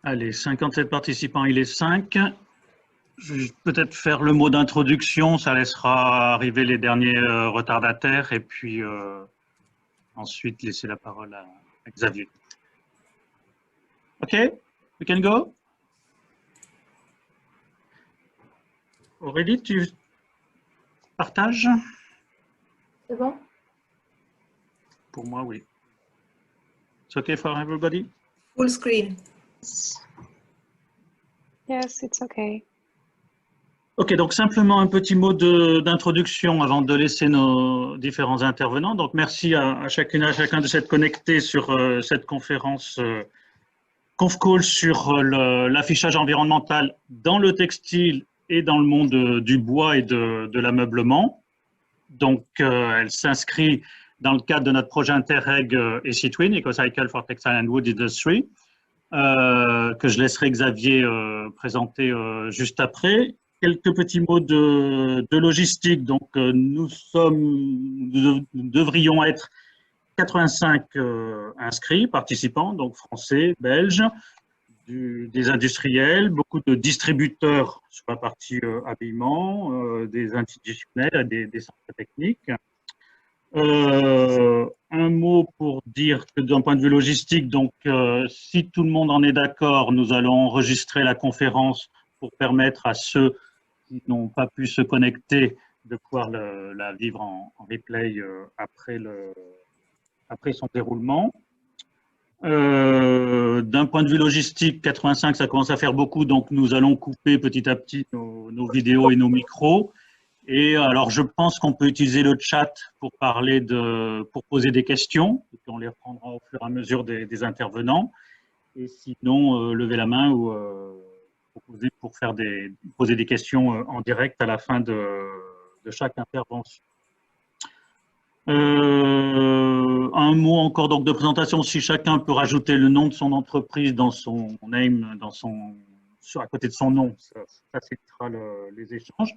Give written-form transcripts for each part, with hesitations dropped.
Allez, 57 participants, il est 5. Je vais peut-être faire le mot d'introduction, ça laissera arriver les derniers retardataires et puis ensuite laisser la parole à Xavier. OK, we can go. Aurélie, tu partages? C'est bon? Pour moi, oui. It's OK for everybody? Full screen. Yes, it's okay. OK, donc simplement un petit mot d'introduction avant de laisser nos différents intervenants. Donc merci à chacune et à chacun de s'être connectés sur cette conférence ConfCall sur l'affichage environnemental dans le textile et dans le monde du bois et de l'ameublement. Donc elle s'inscrit dans le cadre de notre projet Interreg ECTwin, EcoCycle for Textile and Wood Industry, que je laisserai Xavier présenter juste après. Quelques petits mots de logistique. Donc, nous devrions être 85 inscrits, participants, donc français, belges, des industriels, beaucoup de distributeurs sur la partie habillement, des institutionnels, des centres techniques. Un mot pour dire que d'un point de vue logistique, donc si tout le monde en est d'accord, nous allons enregistrer la conférence pour permettre à ceux qui n'ont pas pu se connecter de pouvoir la vivre en replay après son déroulement. D'un point de vue logistique, 85, ça commence à faire beaucoup, donc nous allons couper petit à petit nos vidéos et nos micros. Et alors, je pense qu'on peut utiliser le chat pour pour poser des questions, et puis on les reprendra au fur et à mesure des intervenants. Et sinon, levez la main ou poser des questions en direct à la fin de chaque intervention. Un mot encore donc de présentation, si chacun peut rajouter le nom de son entreprise dans son name, à côté de son nom, ça facilitera les échanges.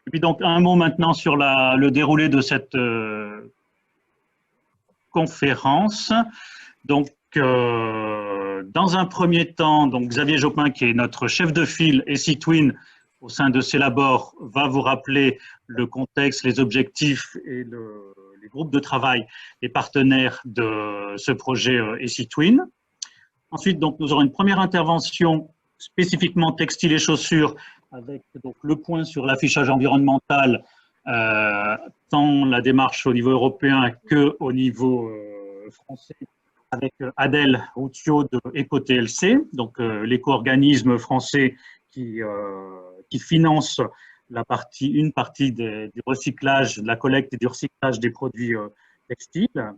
Et puis donc un mot maintenant sur le déroulé de cette conférence. Donc dans un premier temps, donc Xavier Jopin, qui est notre chef de file ECTwin au sein de Célabore, va vous rappeler le contexte, les objectifs et les groupes de travail, les partenaires de ce projet ECTwin. Ensuite, donc, nous aurons une première intervention spécifiquement textile et chaussures avec donc, le point sur l'affichage environnemental, tant la démarche au niveau européen qu'au niveau français, avec Adèle Routiot de EcoTLC, donc l'éco-organisme français qui finance une partie du recyclage, de la collecte et du recyclage des produits textiles. Donc,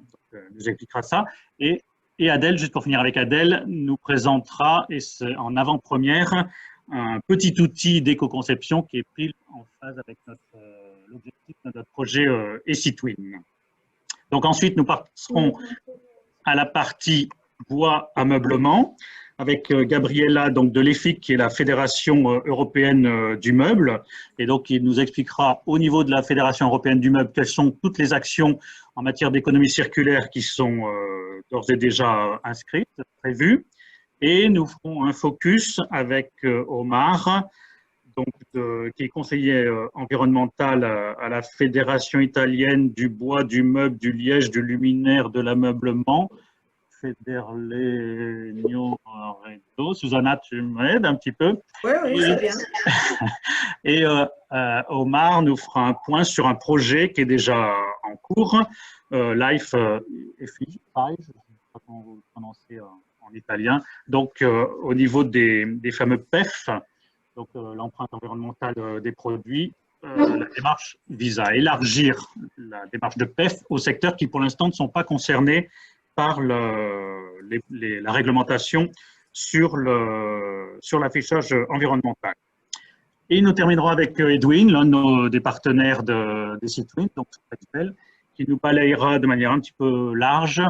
nous expliquera ça. Et Adèle, juste pour finir avec Adèle, nous présentera, et en avant-première, un petit outil d'éco-conception qui est pris en phase avec l'objectif de notre projet ECTwin. Donc ensuite, nous passerons à la partie bois ameublement avec Gabriella donc de l'EFIC, qui est la Fédération européenne du meuble. Et donc, il nous expliquera au niveau de la Fédération européenne du meuble quelles sont toutes les actions en matière d'économie circulaire qui sont d'ores et déjà inscrites, prévues. Et nous ferons un focus avec Omar, donc qui est conseiller environnemental à la Fédération italienne du bois, du meuble, du liège, du luminaire, de l'ameublement. Federlegno Redo. Susanna, tu m'aides un petit peu? Oui, c'est bien. Et Omar nous fera un point sur un projet qui est déjà en cours, Life EFI, je ne sais pas comment vous le prononcez en italien, donc au niveau des fameux PEF, donc l'empreinte environnementale des produits. La démarche vise à élargir la démarche de PEF aux secteurs qui pour l'instant ne sont pas concernés par la réglementation sur l'affichage environnemental. Et nous terminerons avec Edwin, l'un des partenaires d'ECTwin, donc qui nous balayera de manière un petit peu large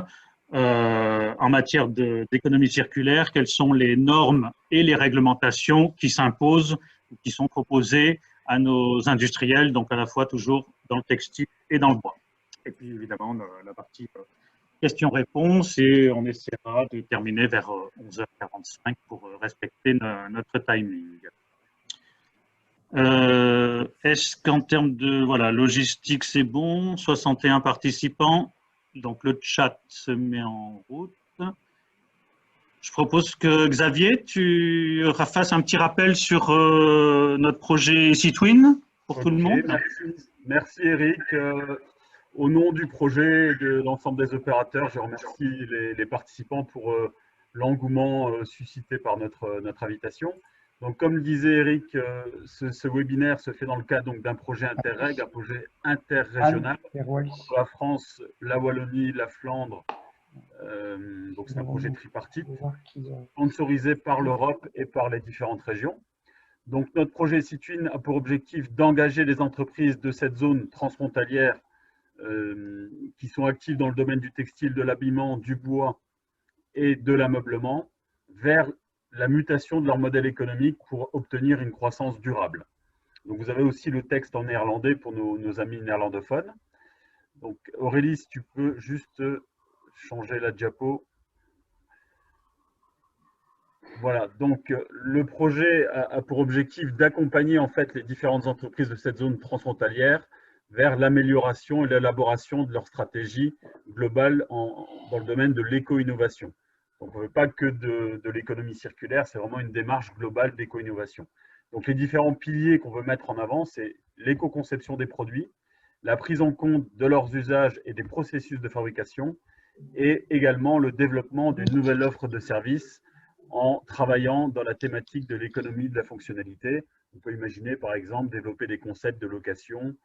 en matière d'économie circulaire, quelles sont les normes et les réglementations qui s'imposent ou qui sont proposées à nos industriels, donc à la fois toujours dans le textile et dans le bois. Et puis évidemment la partie questions-réponses et on essaiera de terminer vers 11h45 pour respecter notre timing. Est-ce qu'en termes de logistique, c'est bon? 61 participants, donc le chat se met en route. Je propose que Xavier, tu fasses un petit rappel sur notre projet SeaTwin pour tout le monde. Merci Eric. Au nom du projet et de l'ensemble des opérateurs, je remercie les participants pour l'engouement suscité par notre invitation. Donc, comme le disait Eric, ce webinaire se fait dans le cadre d'un projet Interreg, un projet interrégional entre la France, la Wallonie, la Flandre. Donc, c'est un projet tripartite, sponsorisé par l'Europe et par les différentes régions. Donc, notre projet SeaTwin a pour objectif d'engager les entreprises de cette zone transfrontalière qui sont actives dans le domaine du textile, de l'habillement, du bois et de l'ameublement vers la mutation de leur modèle économique pour obtenir une croissance durable. Donc, vous avez aussi le texte en néerlandais pour nos amis néerlandophones. Donc, Aurélie, si tu peux juste changer la diapo. Voilà, donc le projet a pour objectif d'accompagner en fait les différentes entreprises de cette zone transfrontalière vers l'amélioration et l'élaboration de leur stratégie globale dans le domaine de l'éco-innovation. Donc, on ne veut pas que de l'économie circulaire, c'est vraiment une démarche globale d'éco-innovation. Donc, les différents piliers qu'on veut mettre en avant, c'est l'éco-conception des produits, la prise en compte de leurs usages et des processus de fabrication, et également le développement d'une nouvelle offre de services en travaillant dans la thématique de l'économie de la fonctionnalité. On peut imaginer, par exemple, développer des concepts de location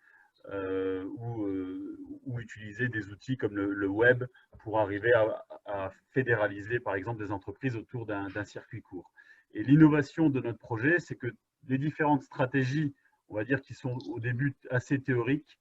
ou utiliser des outils comme le web pour arriver à fédéraliser, par exemple, des entreprises autour d'un circuit court. Et l'innovation de notre projet, c'est que les différentes stratégies, on va dire, qui sont au début assez théoriques,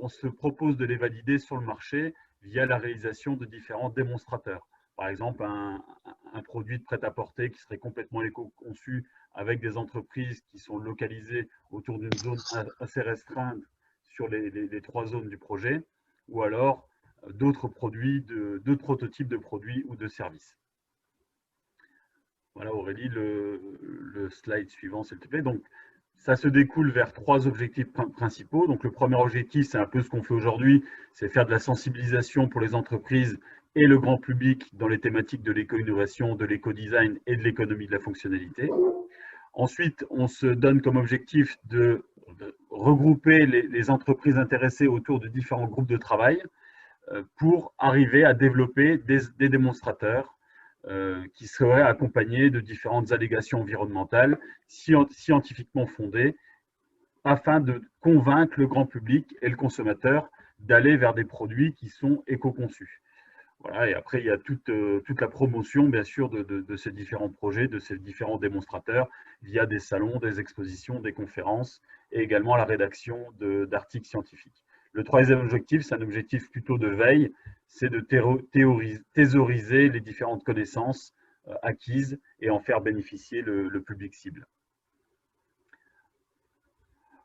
on se propose de les valider sur le marché via la réalisation de différents démonstrateurs. Par exemple, un produit de prêt-à-porter qui serait complètement éco-conçu avec des entreprises qui sont localisées autour d'une zone assez restreinte sur les 3 zones du projet, ou alors d'autres prototypes de produits ou de services. Voilà Aurélie, le slide suivant s'il te plaît. Donc, ça se découle vers 3 objectifs principaux. Donc, le premier objectif, c'est un peu ce qu'on fait aujourd'hui, c'est faire de la sensibilisation pour les entreprises et le grand public dans les thématiques de l'éco-innovation, de l'éco-design et de l'économie de la fonctionnalité. Ensuite, on se donne comme objectif de regrouper les entreprises intéressées autour de différents groupes de travail pour arriver à développer des démonstrateurs qui seraient accompagnés de différentes allégations environnementales scientifiquement fondées afin de convaincre le grand public et le consommateur d'aller vers des produits qui sont éco-conçus. Voilà, et après, il y a toute la promotion, bien sûr, de ces différents projets, de ces différents démonstrateurs, via des salons, des expositions, des conférences, et également la rédaction d'articles scientifiques. Le 3e objectif, c'est un objectif plutôt de veille, c'est de thésauriser les différentes connaissances acquises et en faire bénéficier le public cible.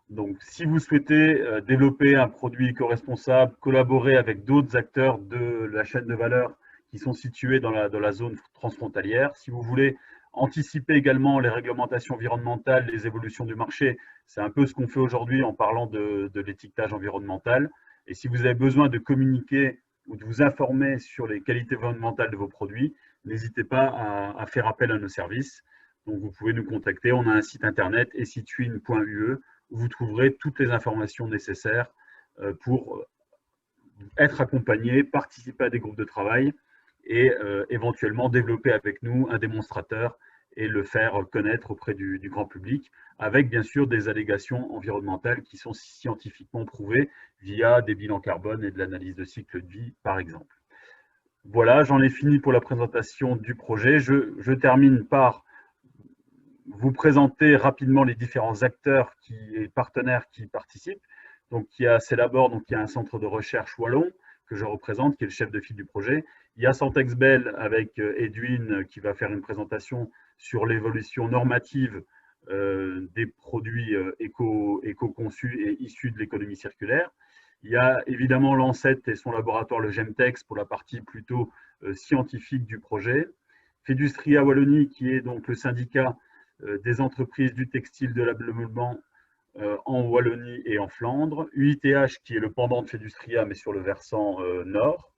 Donc, si vous souhaitez développer un produit éco-responsable, collaborer avec d'autres acteurs de la chaîne de valeur qui sont situés dans la zone transfrontalière, si vous voulez anticiper également les réglementations environnementales, les évolutions du marché, c'est un peu ce qu'on fait aujourd'hui en parlant de l'étiquetage environnemental. Et si vous avez besoin de communiquer ou de vous informer sur les qualités environnementales de vos produits, n'hésitez pas à faire appel à nos services. Donc, vous pouvez nous contacter. On a un site internet SeaTwin.ue où vous trouverez toutes les informations nécessaires pour être accompagné, participer à des groupes de travail et éventuellement développer avec nous un démonstrateur et le faire connaître auprès du grand public, avec bien sûr des allégations environnementales qui sont scientifiquement prouvées via des bilans carbone et de l'analyse de cycle de vie, par exemple. Voilà, j'en ai fini pour la présentation du projet. Je termine par vous présenter rapidement les différents acteurs et partenaires qui participent. Donc, il y a Célabor, donc il y a un centre de recherche wallon que je représente, qui est le chef de file du projet. Il y a Santexbel avec Edwin qui va faire une présentation sur l'évolution normative des produits éco-conçus et issus de l'économie circulaire. Il y a évidemment l'ANSET et son laboratoire, le Gemtex, pour la partie plutôt scientifique du projet. Fedustria Wallonie, qui est donc le syndicat des entreprises du textile de l'ameublement en Wallonie et en Flandre. UITH, qui est le pendant de Fedustria, mais sur le versant nord.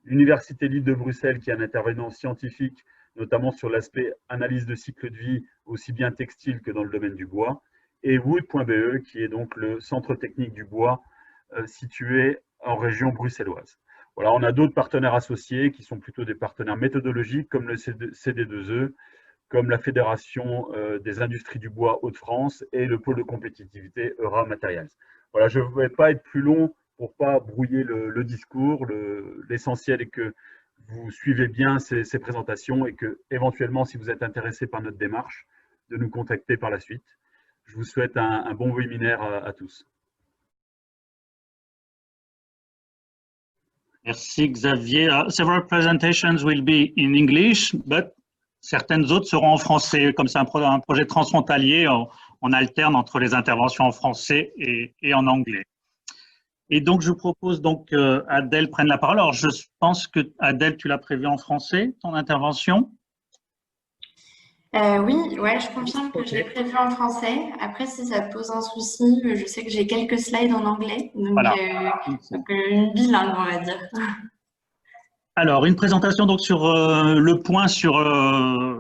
L'Université libre de Bruxelles, qui est un intervenant scientifique, notamment sur l'aspect analyse de cycle de vie, aussi bien textile que dans le domaine du bois. Et Wood.be, qui est donc le centre technique du bois situé en région bruxelloise. Voilà, on a d'autres partenaires associés qui sont plutôt des partenaires méthodologiques, comme le CD2E, comme la Fédération des industries du bois Hauts-de-France et le pôle de compétitivité Eura Materials. Voilà, je ne vais pas être plus long pour ne pas brouiller le discours. L'essentiel est que vous suivez bien ces présentations et que, éventuellement, si vous êtes intéressé par notre démarche, de nous contacter par la suite. Je vous souhaite un bon webinaire à tous. Merci Xavier. Several presentations will be in English, but certaines autres seront en français. Comme c'est un projet transfrontalier, on alterne entre les interventions en français et en anglais. Et donc, je vous propose donc Adèle prenne la parole. Alors, je pense que Adèle, tu l'as prévu en français, ton intervention? Oui, ouais, je confirme que je l'ai prévu en français. Après, si ça pose un souci, je sais que j'ai quelques slides en anglais, donc, voilà. donc une bilingue, on va dire. Alors, une présentation donc sur le point sur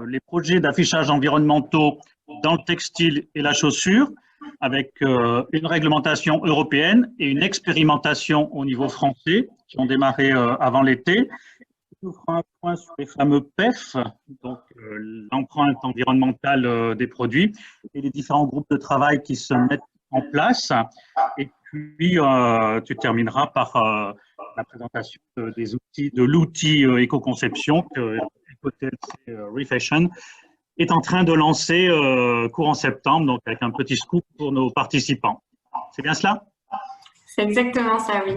les projets d'affichage environnementaux dans le textile et la chaussure, avec une réglementation européenne et une expérimentation au niveau français qui ont démarré avant l'été. On fera un point sur les fameux PEF, donc l'empreinte environnementale des produits, et les différents groupes de travail qui se mettent en place. Et puis, tu termineras par la présentation des outils, de l'outil éco-conception que EcoTLC Refashion est en train de lancer courant septembre, donc avec un petit scoop pour nos participants. C'est bien cela? C'est exactement ça, oui.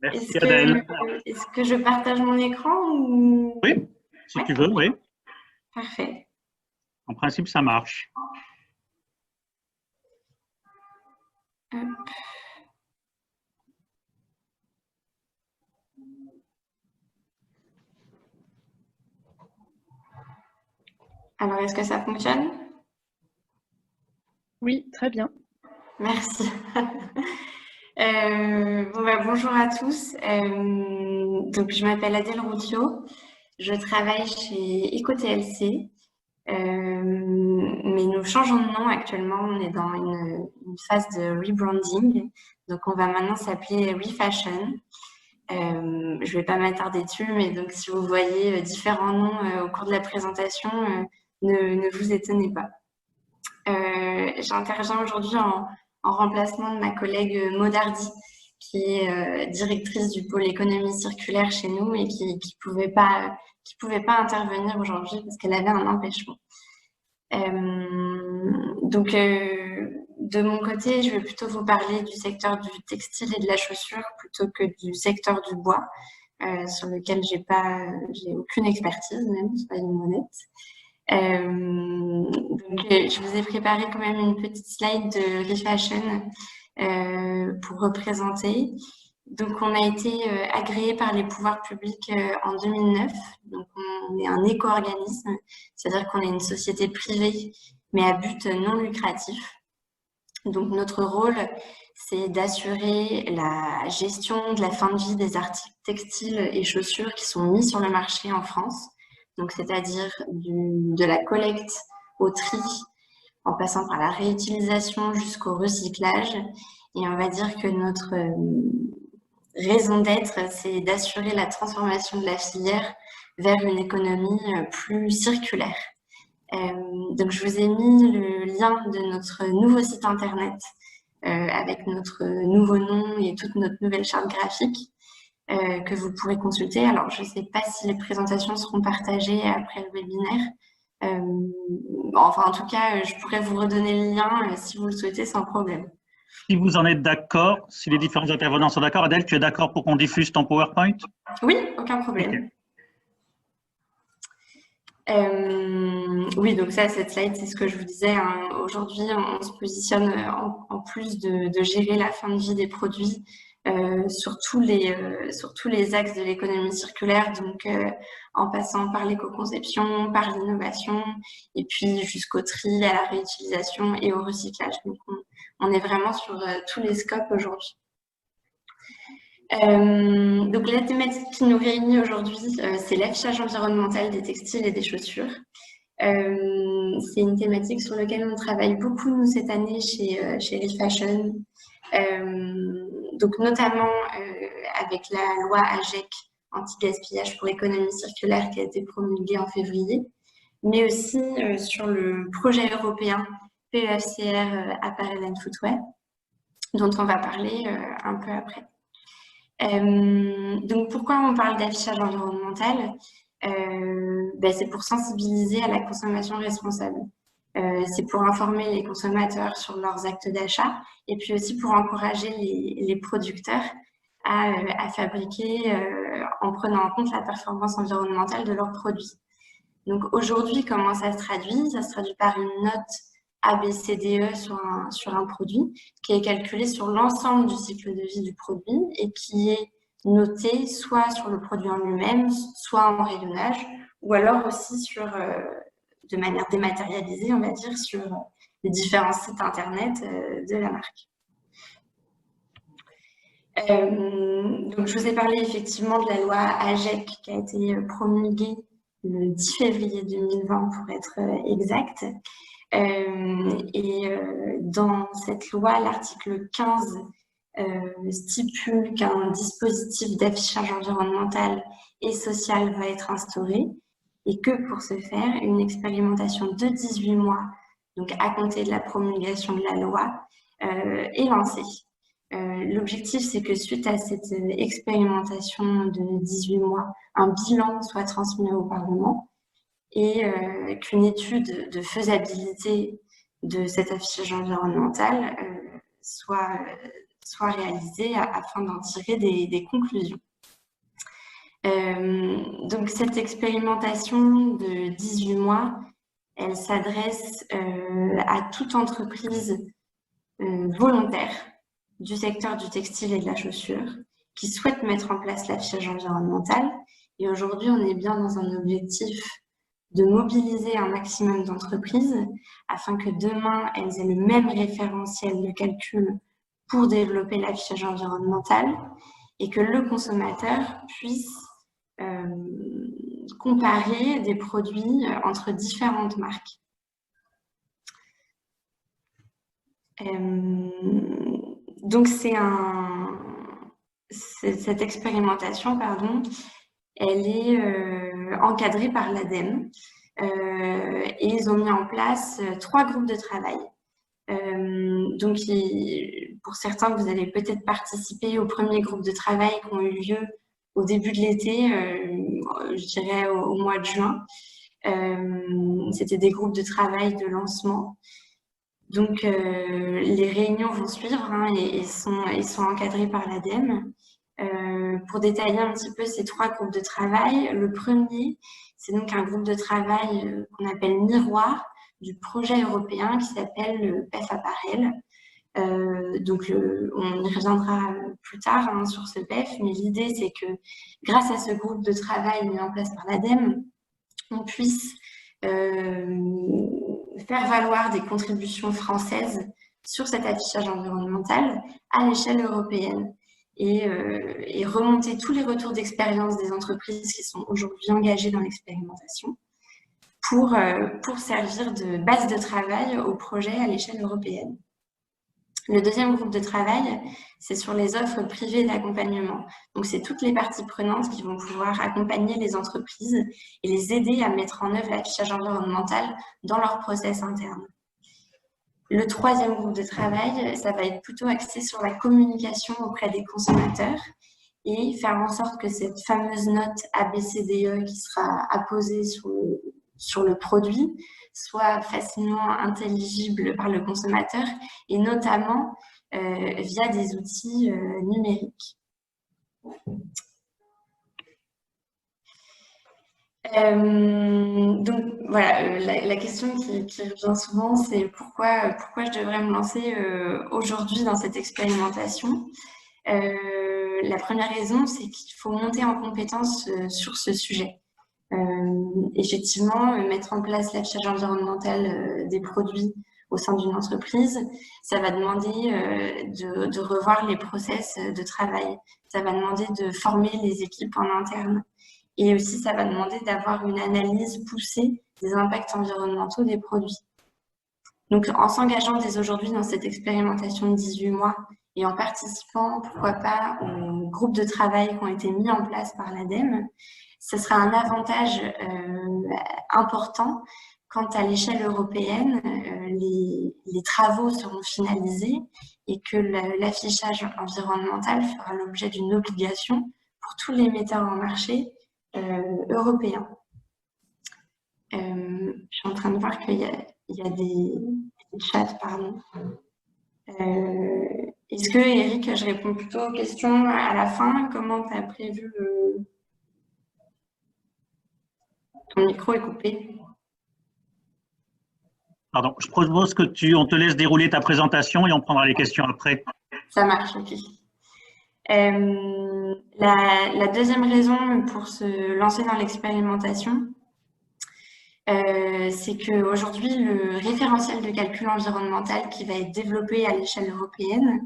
Merci Adèle. Est-ce que je partage mon écran ou... Oui, si tu veux, oui. Parfait. En principe, ça marche. Hop. Alors, est-ce que ça fonctionne? Oui, très bien. Merci. Bonjour à tous. Donc, je m'appelle Adèle Routhiot. Je travaille chez EcoTLC. Mais nous changeons de nom actuellement. On est dans une phase de rebranding. Donc, on va maintenant s'appeler Refashion. Je ne vais pas m'attarder dessus, mais donc si vous voyez différents noms au cours de la présentation, ne vous étonnez pas. J'interviens aujourd'hui en remplacement de ma collègue Maud Hardy, qui est directrice du pôle économie circulaire chez nous et qui pouvait pas intervenir aujourd'hui parce qu'elle avait un empêchement. De mon côté, je vais plutôt vous parler du secteur du textile et de la chaussure plutôt que du secteur du bois, sur lequel j'ai aucune expertise, même, soyons honnêtes. Je vous ai préparé quand même une petite slide de Refashion pour représenter. Donc, on a été agréé par les pouvoirs publics en 2009. Donc, on est un éco-organisme, c'est-à-dire qu'on est une société privée, mais à but non lucratif. Donc, notre rôle, c'est d'assurer la gestion de la fin de vie des articles textiles et chaussures qui sont mis sur le marché en France. Donc, c'est-à-dire de la collecte au tri, en passant par la réutilisation jusqu'au recyclage. Et on va dire que notre raison d'être, c'est d'assurer la transformation de la filière vers une économie plus circulaire. Donc, je vous ai mis le lien de notre nouveau site internet avec notre nouveau nom et toute notre nouvelle charte graphique que vous pourrez consulter. Alors, je ne sais pas si les présentations seront partagées après le webinaire. Enfin, en tout cas, je pourrais vous redonner le lien si vous le souhaitez sans problème. Si vous en êtes d'accord, si les différents intervenants sont d'accord, Adèle, tu es d'accord pour qu'on diffuse ton PowerPoint? Oui, aucun problème. Okay. Oui, donc ça, cette slide, c'est ce que je vous disais. Hein. Aujourd'hui, on se positionne en plus de gérer la fin de vie des produits. sur tous les axes de l'économie circulaire, donc en passant par l'éco-conception, par l'innovation, et puis jusqu'au tri, à la réutilisation et au recyclage. Donc on est vraiment sur tous les scopes aujourd'hui. Donc la thématique qui nous réunit aujourd'hui, c'est l'affichage environnemental des textiles et des chaussures. C'est une thématique sur laquelle on travaille beaucoup nous cette année chez Refashion. Donc notamment avec la loi AGEC anti-gaspillage pour l'économie circulaire qui a été promulguée en février, mais aussi sur le projet européen PEFCR Apparel and Footwear, dont on va parler un peu après. Donc pourquoi on parle d'affichage environnemental? C'est pour sensibiliser à la consommation responsable. C'est pour informer les consommateurs sur leurs actes d'achat et puis aussi pour encourager les producteurs à fabriquer en prenant en compte la performance environnementale de leurs produits. Donc aujourd'hui, comment ça se traduit? Ça se traduit par une note ABCDE sur un produit qui est calculée sur l'ensemble du cycle de vie du produit et qui est noté soit sur le produit en lui-même, soit en rayonnage, ou alors aussi de manière dématérialisée, on va dire, sur les différents sites internet de la marque. Donc je vous ai parlé effectivement de la loi AGEC qui a été promulguée le 10 février 2020 pour être exact. Dans cette loi, l'article 15 stipule qu'un dispositif d'affichage environnemental et social va être instauré et que pour ce faire, une expérimentation de 18 mois, donc à compter de la promulgation de la loi, est lancée. L'objectif, c'est que suite à cette expérimentation de 18 mois, un bilan soit transmis au Parlement et qu'une étude de faisabilité de cet affichage environnemental soit réalisée afin d'en tirer des conclusions. Donc cette expérimentation de 18 mois, elle s'adresse à toute entreprise volontaire du secteur du textile et de la chaussure qui souhaite mettre en place l'affichage environnemental. Et aujourd'hui, on est bien dans un objectif de mobiliser un maximum d'entreprises afin que demain, elles aient le même référentiel de calcul pour développer l'affichage environnemental et que le consommateur puisse comparer des produits entre différentes marques. Donc cette expérimentation, elle est encadrée par l'ADEME et ils ont mis en place 3 groupes de travail. Donc pour certains, vous allez peut-être participer au premier groupe de travail qui ont eu lieu au début de l'été, je dirais au mois de juin. C'était des groupes de travail de lancement. Donc, les réunions vont suivre et sont encadrées par l'ADEME. Pour détailler un petit peu ces 3 groupes de travail, le premier, c'est donc un groupe de travail qu'on appelle miroir du projet européen qui s'appelle le PEF Apparel. Donc, on y reviendra plus tard sur ce PEF, mais l'idée, c'est que grâce à ce groupe de travail mis en place par l'ADEME, on puisse faire valoir des contributions françaises sur cet affichage environnemental à l'échelle européenne et remonter tous les retours d'expérience des entreprises qui sont aujourd'hui engagées dans l'expérimentation pour servir de base de travail au projet à l'échelle européenne. Le deuxième groupe de travail, c'est sur les offres privées d'accompagnement. Donc, c'est toutes les parties prenantes qui vont pouvoir accompagner les entreprises et les aider à mettre en œuvre l'affichage environnemental dans leur process interne. Le troisième groupe de travail, ça va être plutôt axé sur la communication auprès des consommateurs et faire en sorte que cette fameuse note ABCDE qui sera apposée sur le produit soit facilement intelligible par le consommateur et notamment via des outils numériques. Donc voilà, la question qui revient souvent, c'est pourquoi je devrais me lancer aujourd'hui dans cette expérimentation. La première raison, c'est qu'il faut monter en compétence sur ce sujet. Effectivement, mettre en place l'affichage environnemental des produits au sein d'une entreprise, ça va demander de revoir les process de travail. Ça va demander de former les équipes en interne. Et aussi, ça va demander d'avoir une analyse poussée des impacts environnementaux des produits. Donc, en s'engageant dès aujourd'hui dans cette expérimentation de 18 mois et en participant, pourquoi pas, aux groupes de travail qui ont été mis en place par l'ADEME, ce sera un avantage important quand à l'échelle européenne, les travaux seront finalisés et que l'affichage environnemental fera l'objet d'une obligation pour tous les metteurs en marché européens. Je suis en train de voir qu'il y a des chats, pardon. Est-ce que, Eric, je réponds plutôt aux questions à la fin? Comment tu as prévu Ton micro est coupé. Pardon, je propose que on te laisse dérouler ta présentation et on prendra les questions après. Ça marche, ok. La deuxième raison pour se lancer dans l'expérimentation, c'est qu'aujourd'hui, le référentiel de calcul environnemental qui va être développé à l'échelle européenne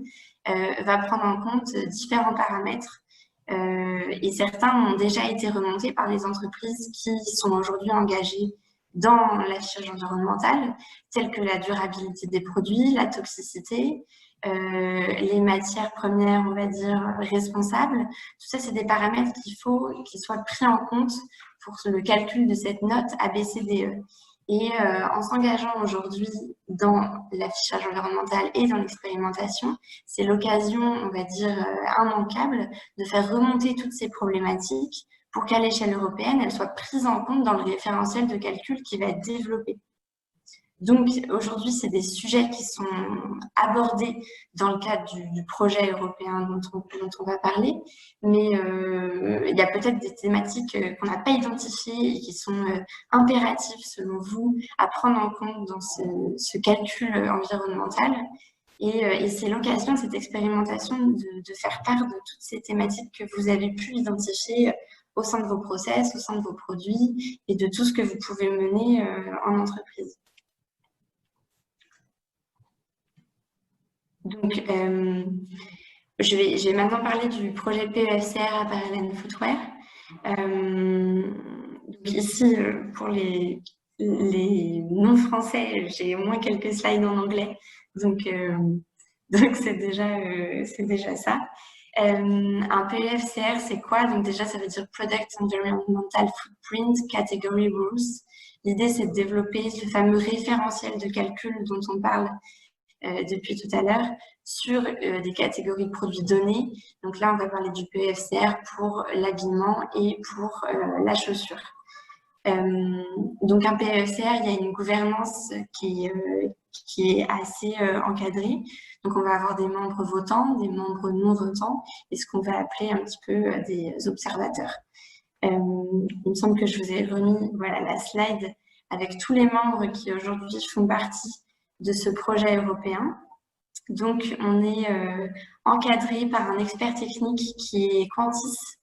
va prendre en compte différents paramètres et certains ont déjà été remontés par les entreprises qui sont aujourd'hui engagées dans l'affichage environnemental, tels que la durabilité des produits, la toxicité, les matières premières, on va dire, responsables. Tout ça, c'est des paramètres qu'il faut qu'ils soient pris en compte pour le calcul de cette note ABCDE. Et en s'engageant aujourd'hui dans l'affichage environnemental et dans l'expérimentation, c'est l'occasion, on va dire, immanquable de faire remonter toutes ces problématiques pour qu'à l'échelle européenne, elles soient prises en compte dans le référentiel de calcul qui va être développé. Donc, aujourd'hui, c'est des sujets qui sont abordés dans le cadre du projet européen dont on va parler, mais il y a peut-être des thématiques qu'on n'a pas identifiées et qui sont impératives, selon vous, à prendre en compte dans ce calcul environnemental. Et c'est l'occasion de cette expérimentation de faire part de toutes ces thématiques que vous avez pu identifier au sein de vos process, au sein de vos produits et de tout ce que vous pouvez mener en entreprise. Donc, je vais maintenant parler du projet PEFCR Apparel and Footwear. Donc ici, pour les non-français, j'ai au moins quelques slides en anglais. Donc c'est déjà ça. Un PEFCR, c'est quoi? Donc déjà, ça veut dire Product Environmental Footprint Category Rules. L'idée, c'est de développer ce fameux référentiel de calcul dont on parle depuis tout à l'heure sur des catégories de produits donnés. Donc là, on va parler du PEFCR pour l'habillement et pour la chaussure. Donc un PEFCR, il y a une gouvernance qui est assez encadrée. Donc on va avoir des membres votants, des membres non votants et ce qu'on va appeler un petit peu des observateurs. Il me semble que je vous ai remis la slide avec tous les membres qui aujourd'hui font partie de ce projet européen. Donc, on est encadré par un expert technique qui est Quantis.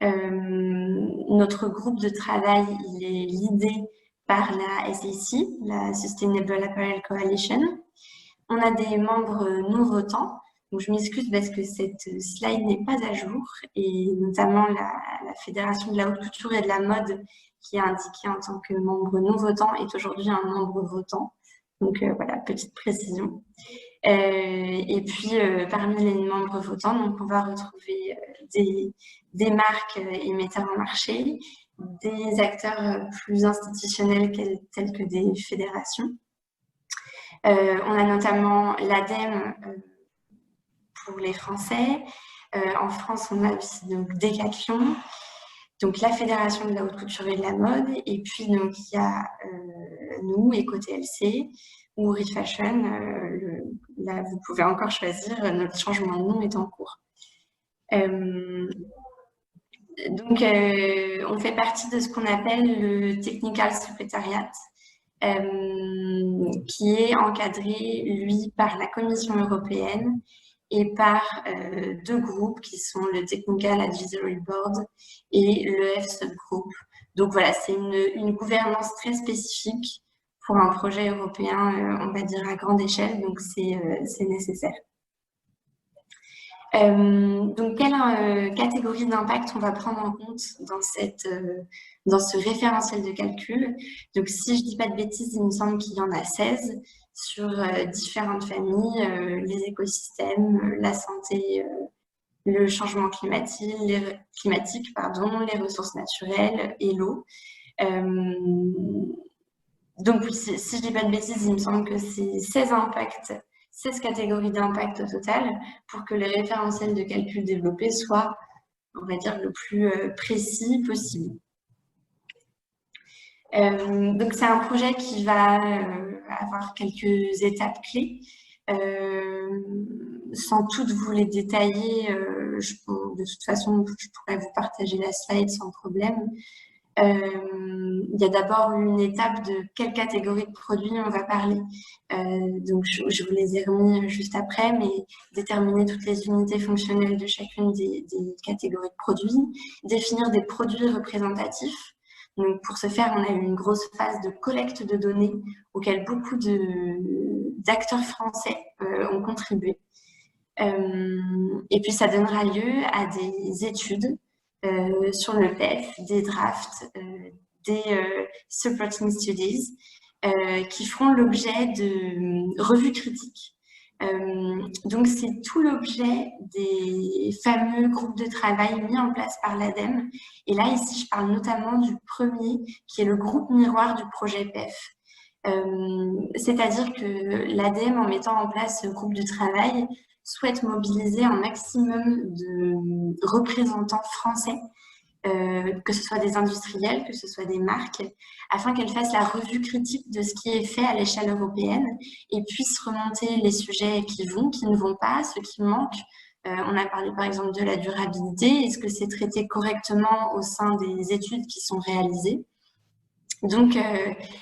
Notre groupe de travail, il est leadé par la SAC, la Sustainable Apparel Coalition. On a des membres non votants. Donc, je m'excuse parce que cette slide n'est pas à jour et notamment la Fédération de la haute couture et de la mode qui est indiquée en tant que membre non votant est aujourd'hui un membre votant. Donc voilà, petite précision. Et puis parmi les membres votants, donc on va retrouver des marques et metteurs en marché, des acteurs plus institutionnels tels que des fédérations. On a notamment l'ADEME pour les Français. En France, on a aussi donc Decathlon, donc la Fédération de la haute couture et de la mode, et puis donc il y a nous, EcoTLC, ou Refashion. Là, vous pouvez encore choisir, notre changement de nom est en cours. Donc, on fait partie de ce qu'on appelle le Technical Secretariat, qui est encadré, lui, par la Commission européenne et par deux groupes qui sont le Technical Advisory Board et le F-Subgroup. Donc voilà, c'est une gouvernance très spécifique pour un projet européen, on va dire à grande échelle, donc c'est nécessaire. Donc, quelle catégorie d'impact on va prendre en compte dans ce référentiel de calcul? Donc, si je ne dis pas de bêtises, il me semble qu'il y en a 16 sur différentes familles, les écosystèmes, la santé, le changement climatique, les ressources naturelles et l'eau. Donc, si je ne dis pas de bêtises, il me semble que c'est 16 catégories d'impact au total pour que le référentiel de calcul développé soit, on va dire, le plus précis possible. Donc, c'est un projet qui va avoir quelques étapes clés. Sans toutes vous les détailler, de toute façon, je pourrais vous partager la slide sans problème. Il y a d'abord une étape de quelle catégorie de produits on va parler. Donc, je vous les ai remis juste après, mais déterminer toutes les unités fonctionnelles de chacune des catégories de produits, définir des produits représentatifs. Donc, pour ce faire, on a eu une grosse phase de collecte de données auxquelles beaucoup d'acteurs français ont contribué. Et puis, ça donnera lieu à des études sur le PEF, des drafts, des supporting studies qui feront l'objet de revues critiques. Donc, c'est tout l'objet des fameux groupes de travail mis en place par l'ADEME. Et là, ici, je parle notamment du premier, qui est le groupe miroir du projet PEF. C'est-à-dire que l'ADEME, en mettant en place ce groupe de travail, souhaite mobiliser un maximum de représentants français, que ce soit des industriels, que ce soit des marques, afin qu'elles fassent la revue critique de ce qui est fait à l'échelle européenne et puissent remonter les sujets qui vont, qui ne vont pas, ce qui manque. On a parlé par exemple de la durabilité. Est-ce que c'est traité correctement au sein des études qui sont réalisées? Donc,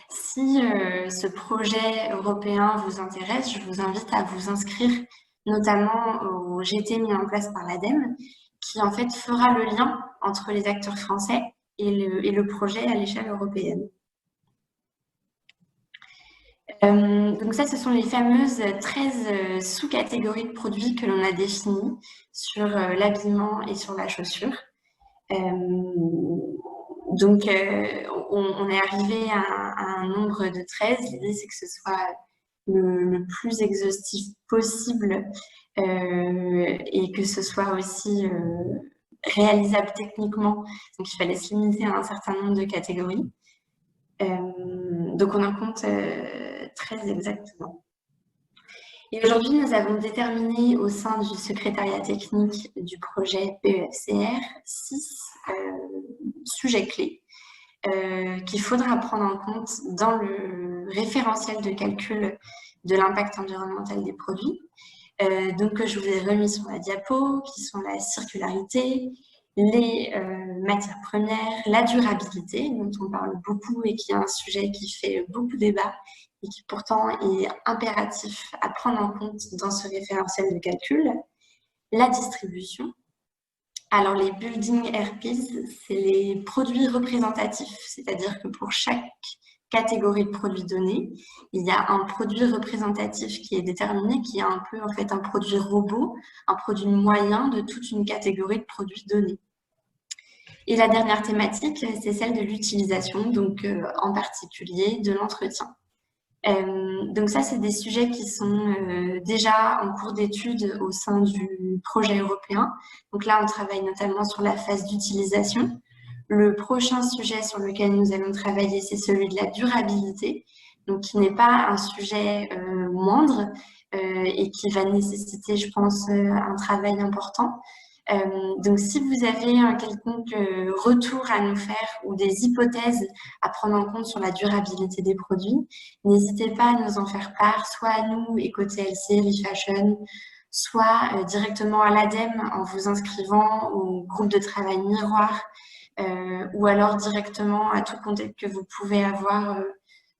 si ce projet européen vous intéresse, je vous invite à vous inscrire notamment au GT mis en place par l'ADEME, qui en fait fera le lien entre les acteurs français et le projet à l'échelle européenne. Donc ça, ce sont les fameuses 13 sous-catégories de produits que l'on a définies sur l'habillement et sur la chaussure. Donc, on est arrivé à un nombre de 13. L'idée, c'est que ce soit le plus exhaustif possible et que ce soit aussi réalisable techniquement. Donc, il fallait se limiter à un certain nombre de catégories. Donc, on en compte 13 exactement. Et aujourd'hui, nous avons déterminé au sein du secrétariat technique du projet PEFCR 6 sujets clés qu'il faudra prendre en compte dans le référentiel de calcul de l'impact environnemental des produits. Donc, que je vous ai remis sur la diapo, qui sont la circularité, les matières premières, la durabilité, dont on parle beaucoup et qui est un sujet qui fait beaucoup débat et qui pourtant est impératif à prendre en compte dans ce référentiel de calcul, la distribution. Alors, les building RPs, c'est les produits représentatifs, c'est-à-dire que pour chaque catégorie de produits donnés, il y a un produit représentatif qui est déterminé, qui est un peu en fait un produit robot, un produit moyen de toute une catégorie de produits donnés. Et la dernière thématique, c'est celle de l'utilisation, donc en particulier de l'entretien. Donc ça, c'est des sujets qui sont déjà en cours d'étude au sein du projet européen. Donc là, on travaille notamment sur la phase d'utilisation. Le prochain sujet sur lequel nous allons travailler, c'est celui de la durabilité, donc qui n'est pas un sujet moindre et qui va nécessiter, je pense, un travail important. Donc, si vous avez un quelconque retour à nous faire ou des hypothèses à prendre en compte sur la durabilité des produits, n'hésitez pas à nous en faire part, soit à nous, EcoTLC, ReFashion, soit directement à l'ADEME en vous inscrivant au groupe de travail miroir, ou alors directement à tout contact que vous pouvez avoir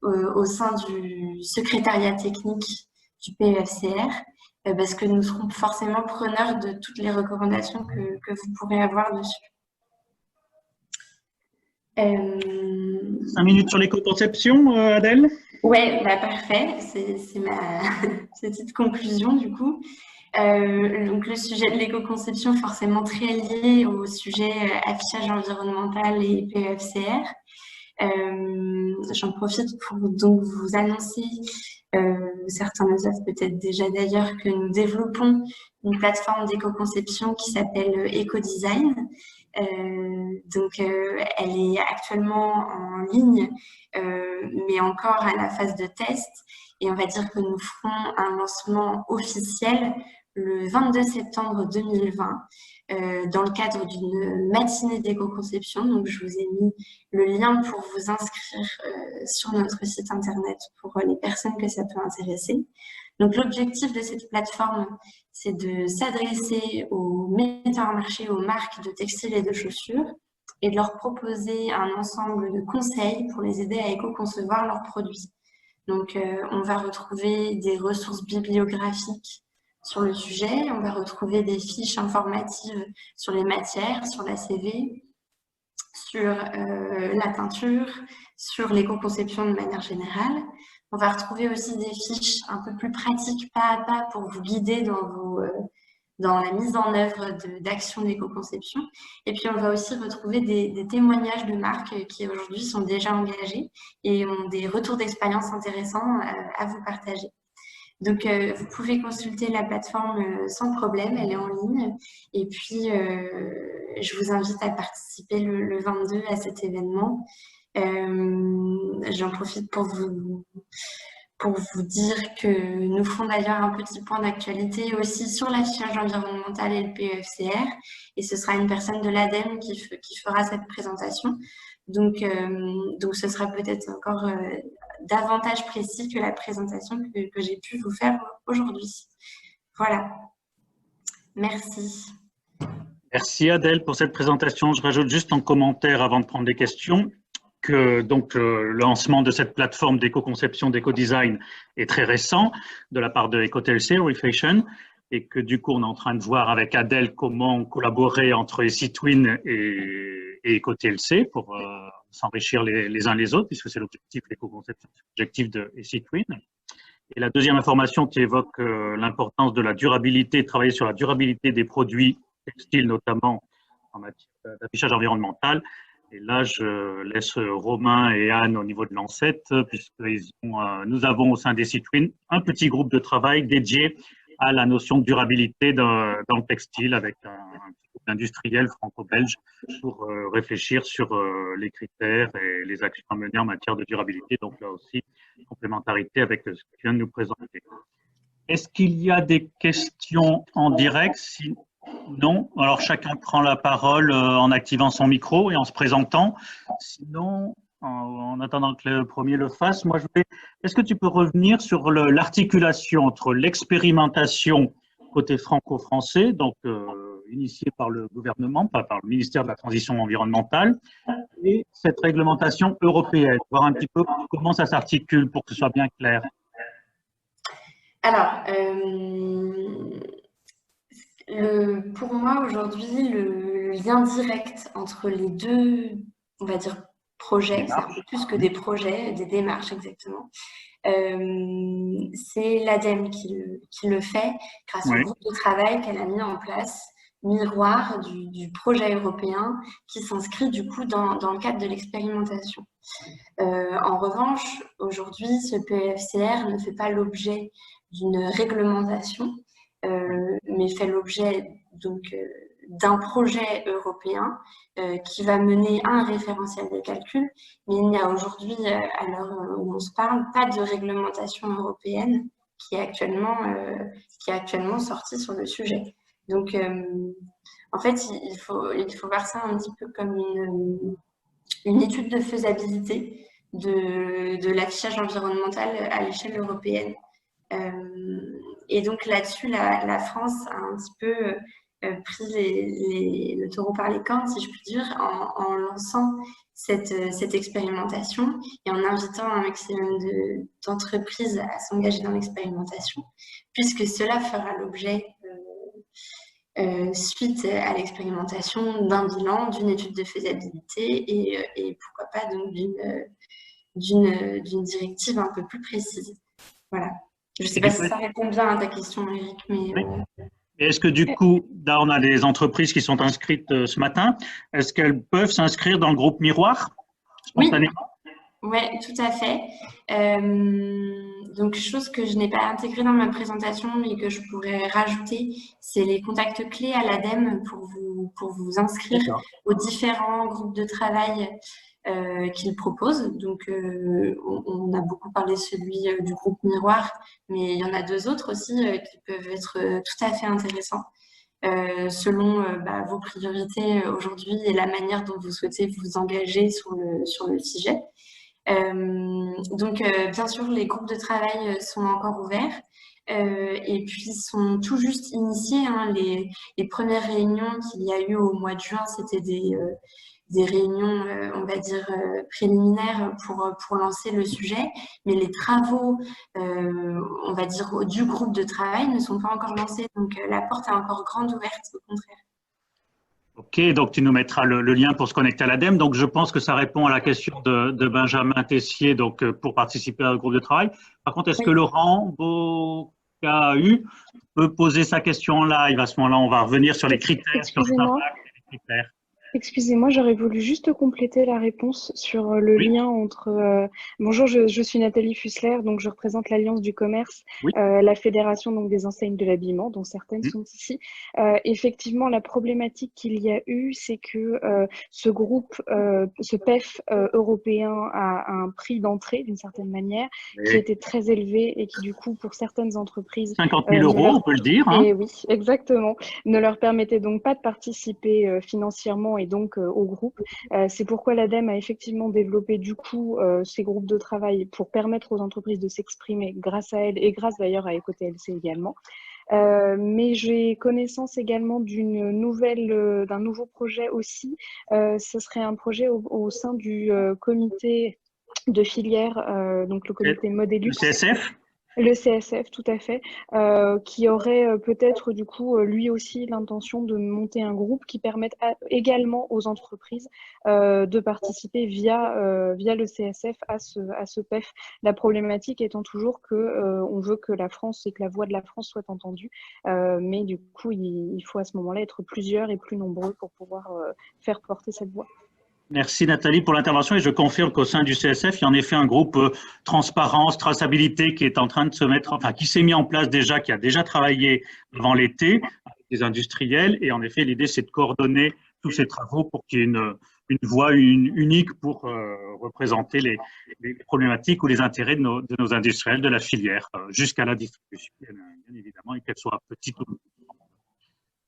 au sein du secrétariat technique du PEFCR, parce que nous serons forcément preneurs de toutes les recommandations que vous pourrez avoir dessus. 5 minutes sur l'éco-conception, Adèle? Ouais, bah parfait, c'est ma petite conclusion du coup. Donc le sujet de l'éco-conception forcément très lié au sujet affichage environnemental et PEFCR. J'en profite pour donc vous annoncer, certains le savent peut-être déjà d'ailleurs, que nous développons une plateforme d'éco-conception qui s'appelle EcoDesign. Donc elle est actuellement en ligne, mais encore à la phase de test, et on va dire que nous ferons un lancement officiel le 22 septembre 2020 dans le cadre d'une matinée d'éco-conception. Donc je vous ai mis le lien pour vous inscrire sur notre site internet pour les personnes que ça peut intéresser. Donc l'objectif de cette plateforme, c'est de s'adresser aux metteurs en marché, aux marques de textiles et de chaussures, et de leur proposer un ensemble de conseils pour les aider à éco-concevoir leurs produits. Donc on va retrouver des ressources bibliographiques sur le sujet, on va retrouver des fiches informatives sur les matières, sur la CV, sur la teinture, sur l'éco-conception de manière générale. On va retrouver aussi des fiches un peu plus pratiques, pas à pas, pour vous guider dans la mise en œuvre d'actions d'éco-conception. Et puis, on va aussi retrouver des témoignages de marques qui aujourd'hui sont déjà engagées et ont des retours d'expérience intéressants à vous partager. Donc, vous pouvez consulter la plateforme sans problème, elle est en ligne. Et puis, je vous invite à participer le 22 à cet événement. J'en profite pour vous dire que nous ferons d'ailleurs un petit point d'actualité aussi sur l'affichage environnemental et le PEFCR. Et ce sera une personne de l'ADEME qui fera cette présentation. Donc ce sera peut-être encore davantage précis que la présentation que j'ai pu vous faire aujourd'hui. Voilà. Merci. Merci Adèle pour cette présentation. Je rajoute juste en commentaire avant de prendre des questions que donc, le lancement de cette plateforme d'éco-conception, d'éco-design est très récent de la part de EcoTLC, Refashion, et que du coup on est en train de voir avec Adèle comment collaborer entre EasyTwin et EcoTLC pour s'enrichir les uns les autres, puisque c'est l'objectif de l'éco-conception, l'objectif de EasyTwin. Et la deuxième information qui évoque l'importance de la durabilité, de travailler sur la durabilité des produits textiles, notamment en matière d'affichage environnemental. Et là, je laisse Romain et Anne au niveau de l'ANSET, puisque nous avons au sein des EasyTwin un petit groupe de travail dédié à la notion de durabilité dans le textile, avec un petit groupe d'industriels franco-belges pour réfléchir sur les critères et les actions à mener en matière de durabilité. Donc là aussi, complémentarité avec ce que vient de nous présenter. Est-ce qu'il y a des questions en direct? Non, alors chacun prend la parole en activant son micro et en se présentant. Sinon, en attendant que le premier le fasse, est-ce que tu peux revenir sur l'articulation entre l'expérimentation côté franco-français, donc initiée par le gouvernement, pas par le ministère de la Transition environnementale, et cette réglementation européenne, voir un petit peu comment ça s'articule pour que ce soit bien clair. Alors, pour moi, aujourd'hui, le lien direct entre les deux, on va dire, projets, c'est un peu plus que des projets, des démarches exactement, c'est l'ADEME qui le fait grâce au groupe de travail qu'elle a mis en place, miroir du projet européen qui s'inscrit du coup dans le cadre de l'expérimentation. En revanche, aujourd'hui, ce PEFCR ne fait pas l'objet d'une réglementation, mais fait l'objet donc d'un projet européen qui va mener à un référentiel de calcul, mais il n'y a aujourd'hui, à l'heure où on se parle, pas de réglementation européenne qui est actuellement sortie sur le sujet. Donc, en fait, il faut voir ça un petit peu comme une étude de faisabilité de l'affichage environnemental à l'échelle européenne. Et donc là-dessus, la France a un petit peu pris le taureau par les cornes, si je puis dire, en lançant cette expérimentation et en invitant un maximum d'entreprises à s'engager dans l'expérimentation, puisque cela fera l'objet, suite à l'expérimentation, d'un bilan, d'une étude de faisabilité et pourquoi pas donc d'une directive un peu plus précise. Voilà. Je ne sais pas si ça répond bien à ta question, Eric, mais… Et est-ce que du coup, là on a des entreprises qui sont inscrites ce matin, est-ce qu'elles peuvent s'inscrire dans le groupe Miroir spontanément? Oui, tout à fait. Donc, chose que je n'ai pas intégrée dans ma présentation, mais que je pourrais rajouter, c'est les contacts clés à l'ADEME pour vous inscrire aux différents groupes de travail qu'ils proposent. Donc, on a beaucoup parlé celui du groupe Miroir, mais il y en a 2 autres aussi qui peuvent être tout à fait intéressants. Selon vos priorités aujourd'hui et la manière dont vous souhaitez vous engager sur le sujet. Donc, bien sûr, les groupes de travail sont encore ouverts et puis sont tout juste initiés. Hein, les premières réunions qu'il y a eu au mois de juin, c'était des réunions, on va dire, préliminaires pour lancer le sujet, mais les travaux, on va dire, du groupe de travail ne sont pas encore lancés. Donc, la porte est encore grande ouverte, au contraire. Ok, donc tu nous mettras le lien pour se connecter à l'ADEME. Donc, je pense que ça répond à la question de Benjamin Tessier donc, pour participer au groupe de travail. Par contre, est-ce que Laurent Bocahu peut poser sa question en live? À ce moment-là, on va revenir sur les critères, sur l'impact et les critères. Excusez-moi, j'aurais voulu juste compléter la réponse sur le lien entre… bonjour, je suis Nathalie Fussler, donc je représente l'Alliance du commerce, la fédération donc, des enseignes de l'habillement, dont certaines sont ici. Effectivement, la problématique qu'il y a eu, c'est que ce groupe, ce PEF européen a un prix d'entrée, d'une certaine manière, qui était très élevé et qui, du coup, pour certaines entreprises… 50 000 euros, on peut le dire. Hein. Et oui, exactement. Ne leur permettait donc pas de participer financièrement et donc au groupe. C'est pourquoi l'ADEME a effectivement développé du coup ces groupes de travail pour permettre aux entreprises de s'exprimer grâce à elles et grâce d'ailleurs à EcoTLC également. Mais j'ai connaissance également d'un nouveau projet aussi. Ce serait un projet au sein du comité de filière, donc le comité Modélux. Le CSF ? Le CSF, tout à fait, qui aurait peut-être du coup lui aussi l'intention de monter un groupe qui permette également aux entreprises de participer via le CSF à ce PEF. La problématique étant toujours que on veut que la France et que la voix de la France soit entendue, mais du coup il faut à ce moment-là être plusieurs et plus nombreux pour pouvoir faire porter cette voix. Merci Nathalie pour l'intervention et je confirme qu'au sein du CSF, il y a en effet un groupe transparence, traçabilité qui est en train de se mettre, enfin qui s'est mis en place déjà, qui a déjà travaillé avant l'été avec les industriels et en effet l'idée c'est de coordonner tous ces travaux pour qu'il y ait une voix unique pour représenter les problématiques ou les intérêts de nos industriels de la filière jusqu'à la distribution bien évidemment et qu'elle soit petite ou grande.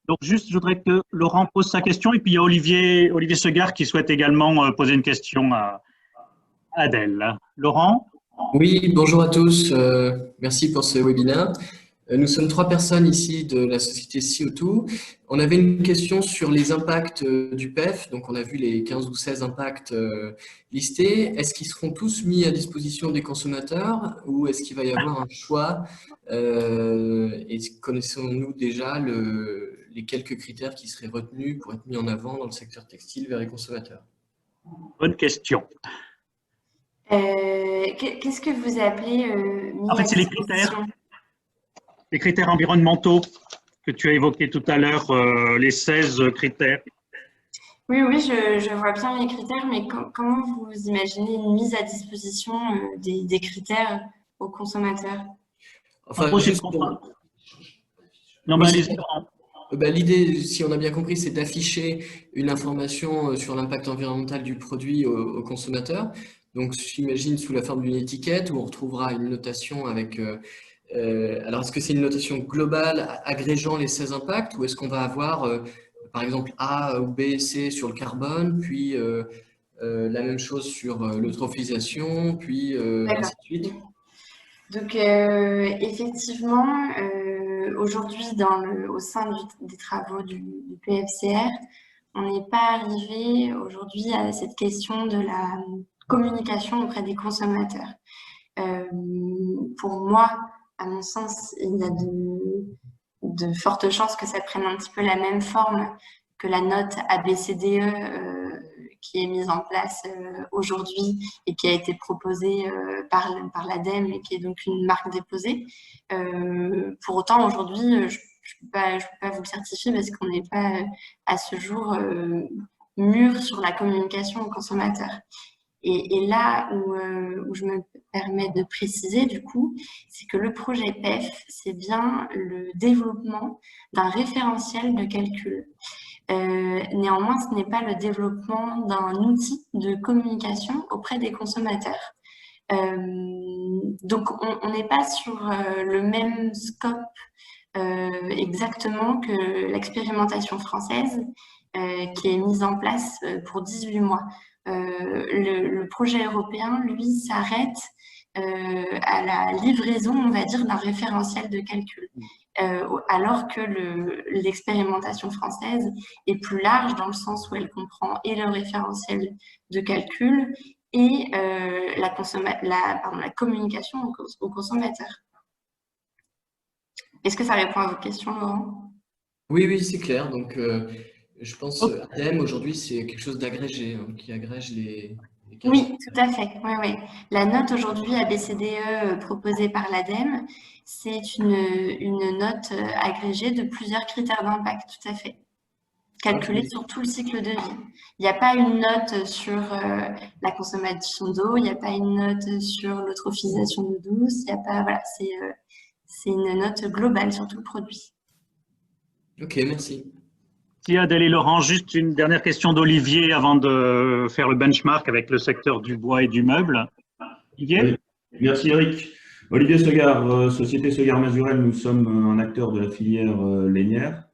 Donc, juste, je voudrais que Laurent pose sa question et puis il y a Olivier Segard qui souhaite également poser une question à Adèle. Laurent ? Oui, bonjour à tous. Merci pour ce webinaire. Nous sommes 3 personnes ici de la société CO2. On avait une question sur les impacts du PEF. Donc, on a vu les 15 ou 16 impacts listés. Est-ce qu'ils seront tous mis à disposition des consommateurs ou est-ce qu'il va y avoir un choix et connaissons-nous déjà les quelques critères qui seraient retenus pour être mis en avant dans le secteur textile vers les consommateurs? Bonne question. Qu'est-ce que vous appelez mis en fait, à c'est disposition? Les critères environnementaux que tu as évoqués tout à l'heure, les 16 critères. Oui, je vois bien les critères, mais comment vous imaginez une mise à disposition des critères aux consommateurs? Enfin, l'idée, si on a bien compris, c'est d'afficher une information sur l'impact environnemental du produit aux consommateurs. Donc, j'imagine sous la forme d'une étiquette où on retrouvera une notation avec… alors, est-ce que c'est une notation globale agrégeant les 16 impacts ou est-ce qu'on va avoir, par exemple, A ou B, C sur le carbone, puis la même chose sur l'eutrophisation, puis ainsi de suite? Donc, effectivement, aujourd'hui, au sein des travaux du PFCR, on n'est pas arrivé aujourd'hui à cette question de la communication auprès des consommateurs. Pour moi, à mon sens, il y a de fortes chances que ça prenne un petit peu la même forme que la note ABCDE qui est mise en place aujourd'hui et qui a été proposée par l'ADEME et qui est donc une marque déposée. Pour autant, aujourd'hui, je ne peux pas vous le certifier parce qu'on n'est pas à ce jour mûr sur la communication aux consommateurs. Et là où je me permets de préciser, du coup, c'est que le projet PEF, c'est bien le développement d'un référentiel de calcul. Néanmoins, ce n'est pas le développement d'un outil de communication auprès des consommateurs. Donc, on n'est pas sur le même scope exactement que l'expérimentation française qui est mise en place pour 18 mois. Le projet européen, lui, s'arrête à la livraison, on va dire, d'un référentiel de calcul. Alors que l'expérimentation française est plus large dans le sens où elle comprend et le référentiel de calcul et la communication aux consommateurs. Est-ce que ça répond à votre question, Laurent? Oui, c'est clair. Donc, je pense ADEME, aujourd'hui, c'est quelque chose d'agrégé, qui agrège les Oui, tout à fait. Oui. La note aujourd'hui ABCDE proposée par l'ADEME, c'est une note agrégée de plusieurs critères d'impact, tout à fait, calculée sur tout le cycle de vie. Il n'y a pas une note sur la consommation d'eau, il n'y a pas une note sur l'eutrophisation d'eau douce, il n'y a pas, voilà, c'est une note globale sur tout le produit. Ok, merci. Si Adèle et Laurent, juste une dernière question d'Olivier avant de faire le benchmark avec le secteur du bois et du meuble. Olivier? Oui. Merci Eric. Olivier Segard, Société Segard-Mazurel, nous sommes un acteur de la filière lainière.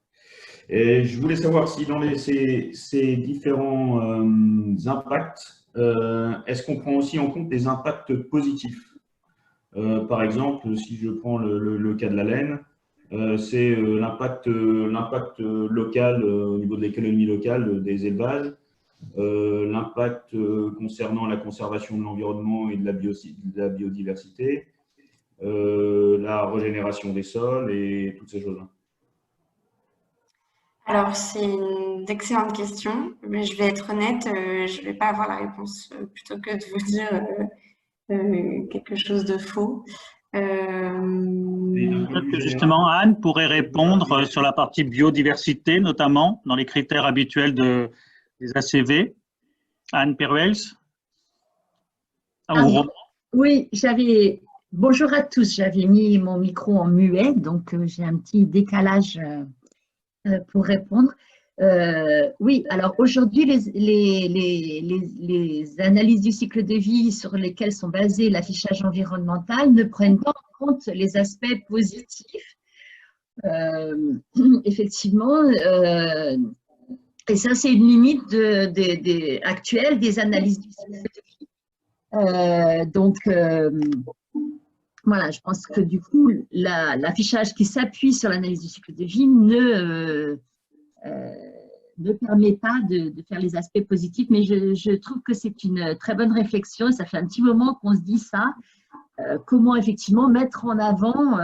Et je voulais savoir si dans ces différents impacts, est-ce qu'on prend aussi en compte des impacts positifs? Par exemple, si je prends le cas de la laine, c'est l'impact local au niveau de l'économie locale des élevages, l'impact concernant la conservation de l'environnement et de la biodiversité, la régénération des sols et toutes ces choses-là. Alors, c'est une excellente question, mais je vais être honnête, je ne vais pas avoir la réponse plutôt que de vous dire quelque chose de faux. Peut-être que justement, Anne pourrait répondre sur la partie biodiversité, notamment dans les critères habituels des ACV. Anne Peruels. Oui, bonjour à tous, j'avais mis mon micro en muet, donc j'ai un petit décalage pour répondre. Oui, alors aujourd'hui, les analyses du cycle de vie sur lesquelles sont basées l'affichage environnemental ne prennent pas en compte les aspects positifs. Effectivement, et ça, c'est une limite actuelle des analyses du cycle de vie. Voilà, je pense que du coup, l'affichage qui s'appuie sur l'analyse du cycle de vie ne permet pas de faire les aspects positifs, mais je trouve que c'est une très bonne réflexion. Ça fait un petit moment qu'on se dit ça. Comment effectivement mettre en avant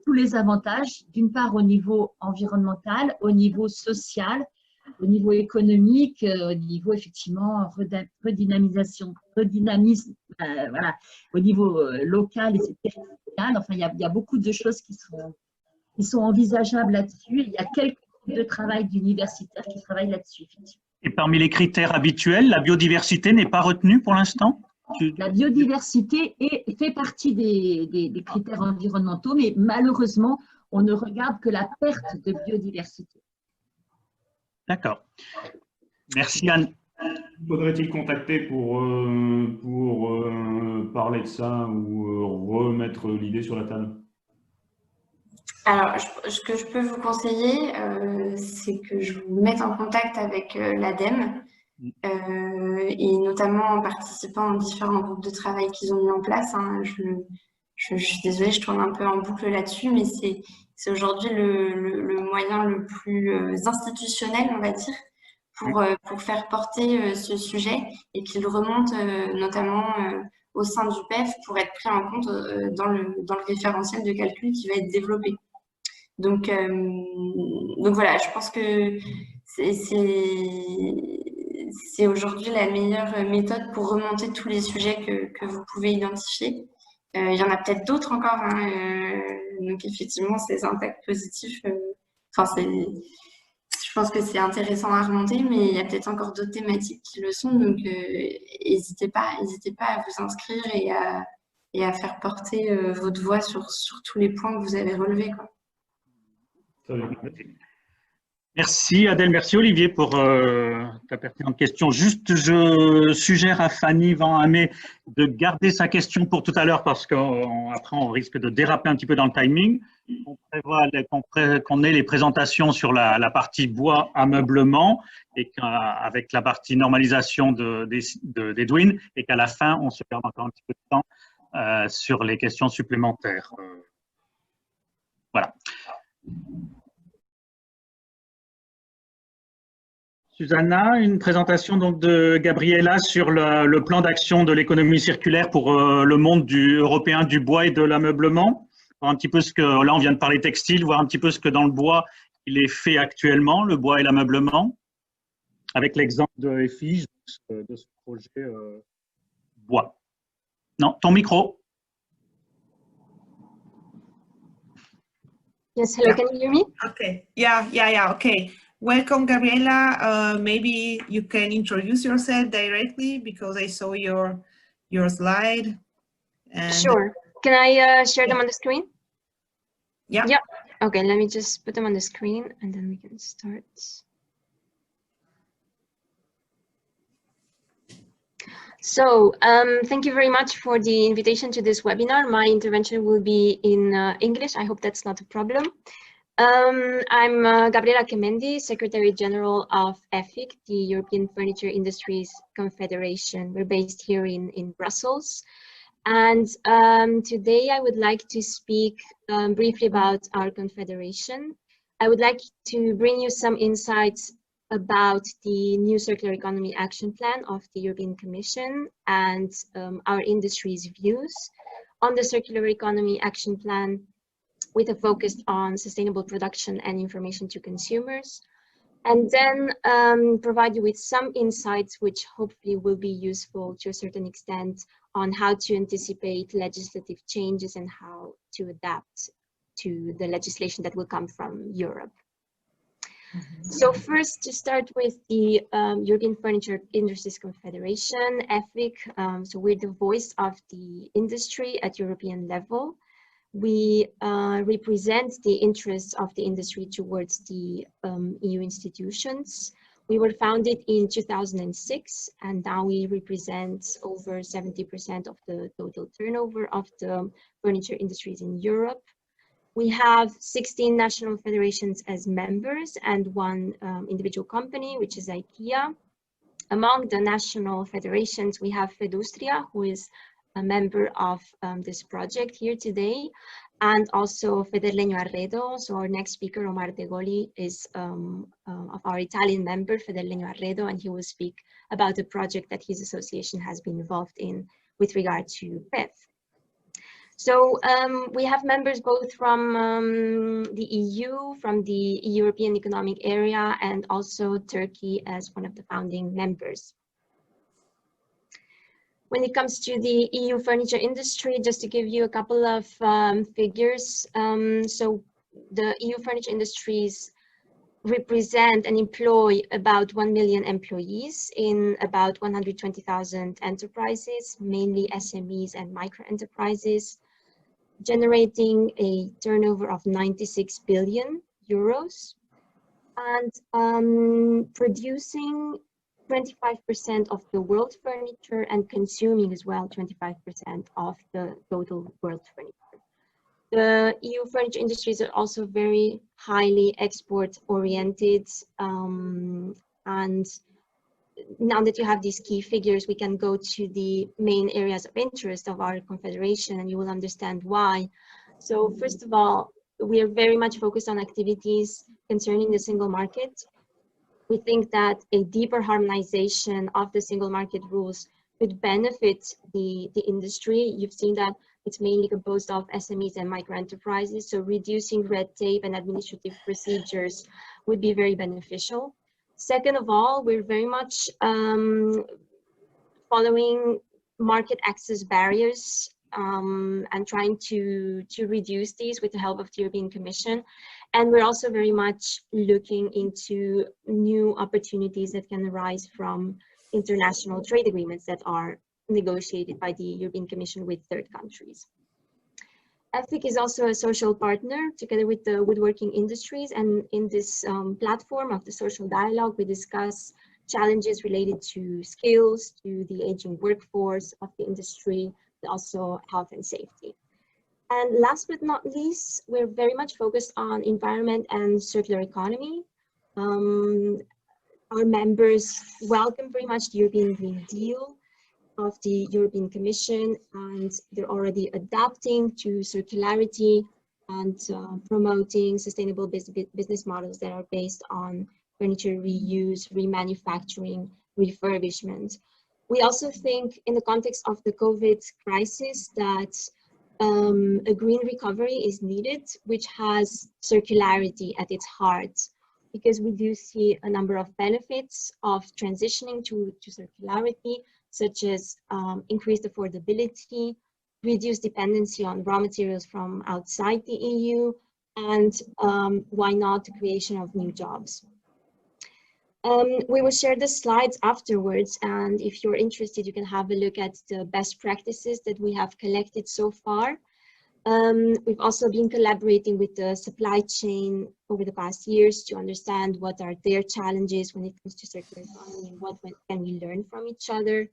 tous les avantages, d'une part au niveau environnemental, au niveau social, au niveau économique, au niveau effectivement redynamisme, voilà, au niveau local et territorial. Enfin, il y a beaucoup de choses qui sont envisageables là-dessus. Il y a quelques groupes de travail d'universitaires qui travaillent là-dessus. Et parmi les critères habituels, la biodiversité n'est pas retenue pour l'instant? La biodiversité fait partie des critères environnementaux, mais malheureusement, on ne regarde que la perte de biodiversité. D'accord. Merci Anne. Faudrait-il contacter pour parler de ça ou remettre l'idée sur la table? Alors, ce que je peux vous conseiller, c'est que je vous mette en contact avec l'ADEME et notamment en participant aux différents groupes de travail qu'ils ont mis en place. Hein. je suis désolée, je tourne un peu en boucle là-dessus, mais c'est aujourd'hui le moyen le plus institutionnel, on va dire, pour faire porter ce sujet et qu'il remonte notamment au sein du PEF pour être pris en compte dans le référentiel de calcul qui va être développé. Donc voilà, je pense que c'est aujourd'hui la meilleure méthode pour remonter tous les sujets que vous pouvez identifier. Il y en a peut-être d'autres encore, hein, donc effectivement, ces impacts positifs, je pense que c'est intéressant à remonter, mais il y a peut-être encore d'autres thématiques qui le sont, donc n'hésitez pas à vous inscrire et à faire porter votre voix sur tous les points que vous avez relevés, quoi. Merci Adèle, merci Olivier pour ta pertinente question. Juste, je suggère à Fanny Van Hamé de garder sa question pour tout à l'heure parce qu'après on risque de déraper un petit peu dans le timing. On prévoit qu'on ait les présentations sur la partie bois ameublement et avec la partie normalisation d'Edwin et qu'à la fin on se garde encore un petit peu de temps sur les questions supplémentaires. Voilà. Susanna, une présentation donc de Gabriela sur le plan d'action de l'économie circulaire pour le monde européen du bois et de l'ameublement. Voir un petit peu là on vient de parler textile, voir un petit peu ce que dans le bois il est fait actuellement, le bois et l'ameublement, avec l'exemple de FI de ce projet bois. Non, ton micro. Yes, hello, can you hear me? Okay, yeah, okay. Welcome, Gabriela. Maybe you can introduce yourself directly because I saw your slide. And sure. Can I share them on the screen? Yeah. Yeah. Okay, let me just put them on the screen and then we can start. So thank you very much for the invitation to this webinar. My intervention will be in English. I hope that's not a problem. I'm Gabriela Kemendi, Secretary General of EFIC, the European Furniture Industries Confederation. We're based here in Brussels. And today I would like to speak briefly about our confederation. I would like to bring you some insights about the new Circular Economy Action Plan of the European Commission and our industry's views on the Circular Economy Action Plan, with a focus on sustainable production and information to consumers, and then provide you with some insights which hopefully will be useful to a certain extent on how to anticipate legislative changes and how to adapt to the legislation that will come from Europe. So first, to start with the European Furniture Industries Confederation, EFIC, so we're the voice of the industry at European level. We represent the interests of the industry towards the EU institutions. We were founded in 2006, and now we represent over 70% of the total turnover of the furniture industries in Europe. We have 16 national federations as members and one individual company, which is IKEA. Among the national federations, we have Fedustria, who is a member of this project here today, and also Federlegno Arredo. So our next speaker, Omar De Goli, is of our Italian member, Federlegno Arredo, and he will speak about the project that his association has been involved in with regard to PEF. So we have members both from the EU, from the European Economic Area, and also Turkey as one of the founding members. When it comes to the EU furniture industry, just to give you a couple of figures, so the EU furniture industries represent and employ about 1 million employees in about 120,000 enterprises, mainly SMEs and micro enterprises, generating a turnover of 96 billion euros and producing 25% of the world furniture and consuming as well 25% of the total world furniture. The EU furniture industries are also very highly export oriented and now that you have these key figures, we can go to the main areas of interest of our confederation, and you will understand why. So first of all, we are very much focused on activities concerning the single market. We think that a deeper harmonization of the single market rules could benefit the industry. You've seen that it's mainly composed of SMEs and micro enterprises, so reducing red tape and administrative procedures would be very beneficial. Second of all, we're very much following market access barriers and trying to reduce these with the help of the European Commission. And we're also very much looking into new opportunities that can arise from international trade agreements that are negotiated by the European Commission with third countries. EFIC is also a social partner together with the woodworking industries, and in this platform of the social dialogue, we discuss challenges related to skills, to the aging workforce of the industry, but also health and safety. And last but not least, we're very much focused on environment and circular economy. Our members welcome very much the European Green Deal of the European Commission, and they're already adapting to circularity and promoting sustainable business models that are based on furniture reuse, remanufacturing, refurbishment. We also think in the context of the COVID crisis that a green recovery is needed, which has circularity at its heart, because we do see a number of benefits of transitioning to circularity, such as increased affordability, reduced dependency on raw materials from outside the EU, and why not the creation of new jobs. We will share the slides afterwards, and if you're interested, you can have a look at the best practices that we have collected so far. We've also been collaborating with the supply chain over the past years to understand what are their challenges when it comes to circular economy and what can we learn from each other.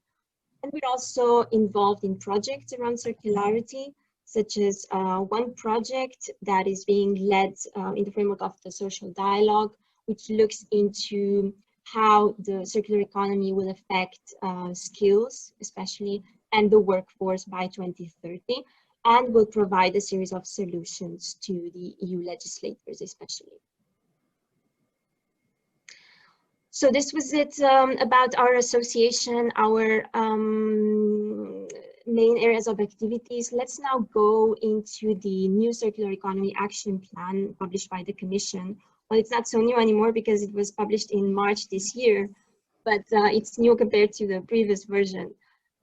And we're also involved in projects around circularity, such as one project that is being led in the framework of the social dialogue, which looks into how the circular economy will affect skills, especially, and the workforce by 2030, and will provide a series of solutions to the EU legislators, especially. So this was it about our association, our main areas of activities. Let's now go into the new Circular Economy Action Plan published by the Commission. Well, it's not so new anymore because it was published in March this year, but it's new compared to the previous version.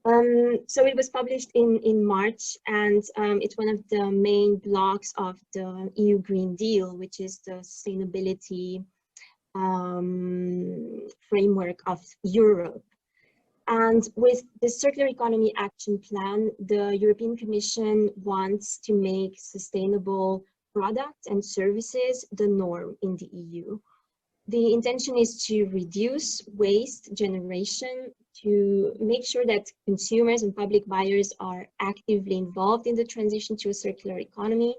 So it was published in March, and it's one of the main blocks of the EU Green Deal, which is the sustainability framework of Europe. And with the Circular Economy Action Plan, the European Commission wants to make sustainable products and services the norm in the EU. The intention is to reduce waste generation, to make sure that consumers and public buyers are actively involved in the transition to a circular economy,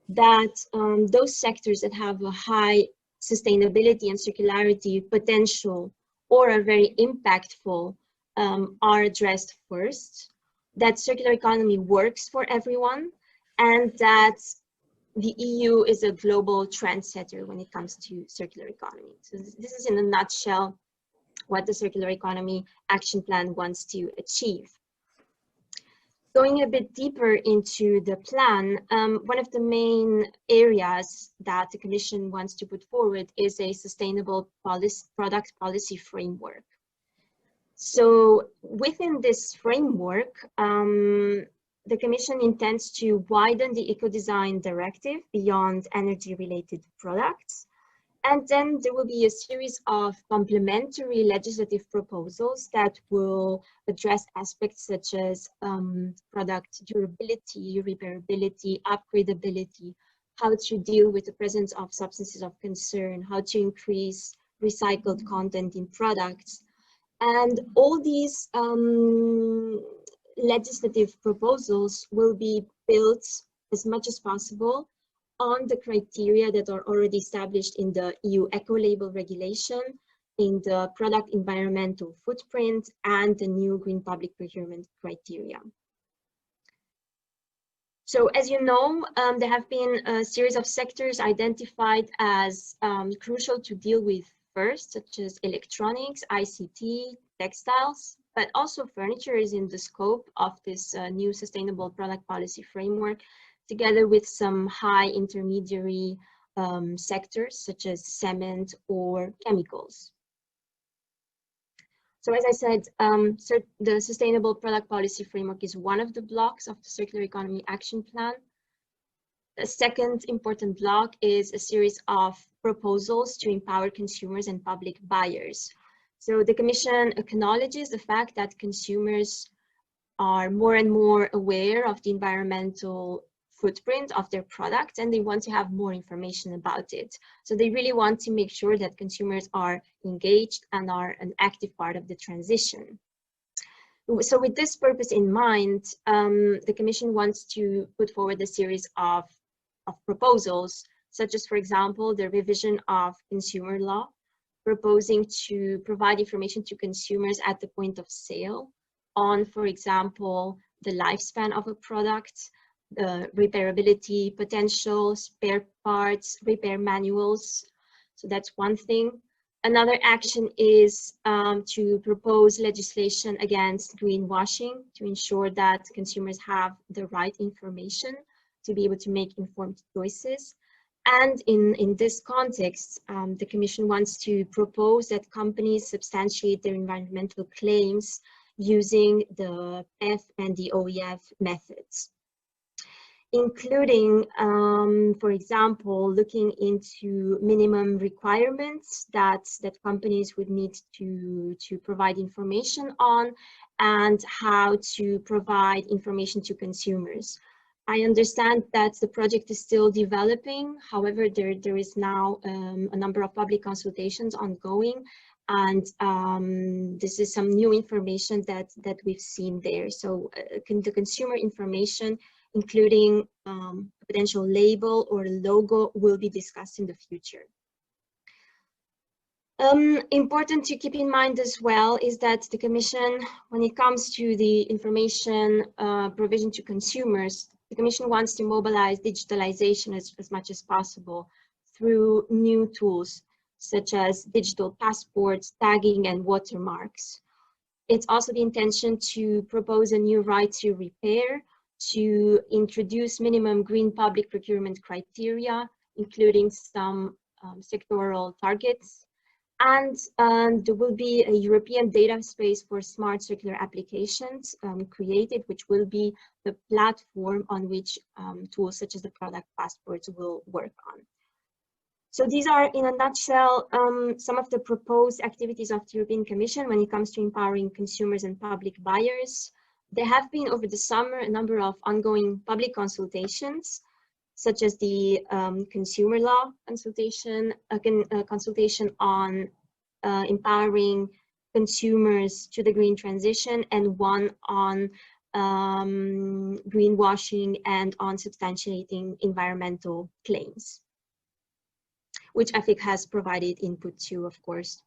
that those sectors that have a high sustainability and circularity potential or are very impactful are addressed first, that circular economy works for everyone, and that the EU is a global trendsetter when it comes to circular economy. So this is in a nutshell what the Circular Economy Action Plan wants to achieve. Going a bit deeper into the plan, one of the main areas that the Commission wants to put forward is a sustainable product policy framework. So within this framework, the Commission intends to widen the Ecodesign Directive beyond energy-related products. And then there will be a series of complementary legislative proposals that will address aspects such as product durability, repairability, upgradability, how to deal with the presence of substances of concern, how to increase recycled content in products. And all these legislative proposals will be built as much as possible on the criteria that are already established in the EU Ecolabel regulation, in the product environmental footprint and the new green public procurement criteria. So as you know, there have been a series of sectors identified as crucial to deal with first, such as electronics, ICT, textiles, but also furniture is in the scope of this new sustainable product policy framework, together with some high intermediary sectors such as cement or chemicals. So as I said, the Sustainable Product Policy Framework is one of the blocks of the Circular Economy Action Plan. The second important block is a series of proposals to empower consumers and public buyers. So the Commission acknowledges the fact that consumers are more and more aware of the environmental footprint of their products, and they want to have more information about it. So they really want to make sure that consumers are engaged and are an active part of the transition. So with this purpose in mind, the Commission wants to put forward a series of proposals, such as, for example, the revision of consumer law, proposing to provide information to consumers at the point of sale on, for example, the lifespan of a product, the repairability potential, spare parts, repair manuals. So that's one thing. Another action is to propose legislation against greenwashing to ensure that consumers have the right information to be able to make informed choices. And in this context, the Commission wants to propose that companies substantiate their environmental claims using the PEF and the OEF methods, including, for example, looking into minimum requirements that companies would need to provide information on, and how to provide information to consumers. I understand that the project is still developing. However, there is now a number of public consultations ongoing, and this is some new information that we've seen there. So the consumer information, including a potential label or logo, will be discussed in the future. Important to keep in mind as well is that the Commission, when it comes to the information provision to consumers, the Commission wants to mobilize digitalization as much as possible through new tools, such as digital passports, tagging, and watermarks. It's also the intention to propose a new right to repair, to introduce minimum green public procurement criteria, including some sectoral targets. And there will be a European data space for smart circular applications created, which will be the platform on which tools such as the product passports will work on. So these are, in a nutshell, some of the proposed activities of the European Commission when it comes to empowering consumers and public buyers. There have been over the summer a number of ongoing public consultations, such as the consumer law consultation, a consultation on empowering consumers to the green transition, and one on greenwashing and on substantiating environmental claims, which AFIC has provided input to, of course.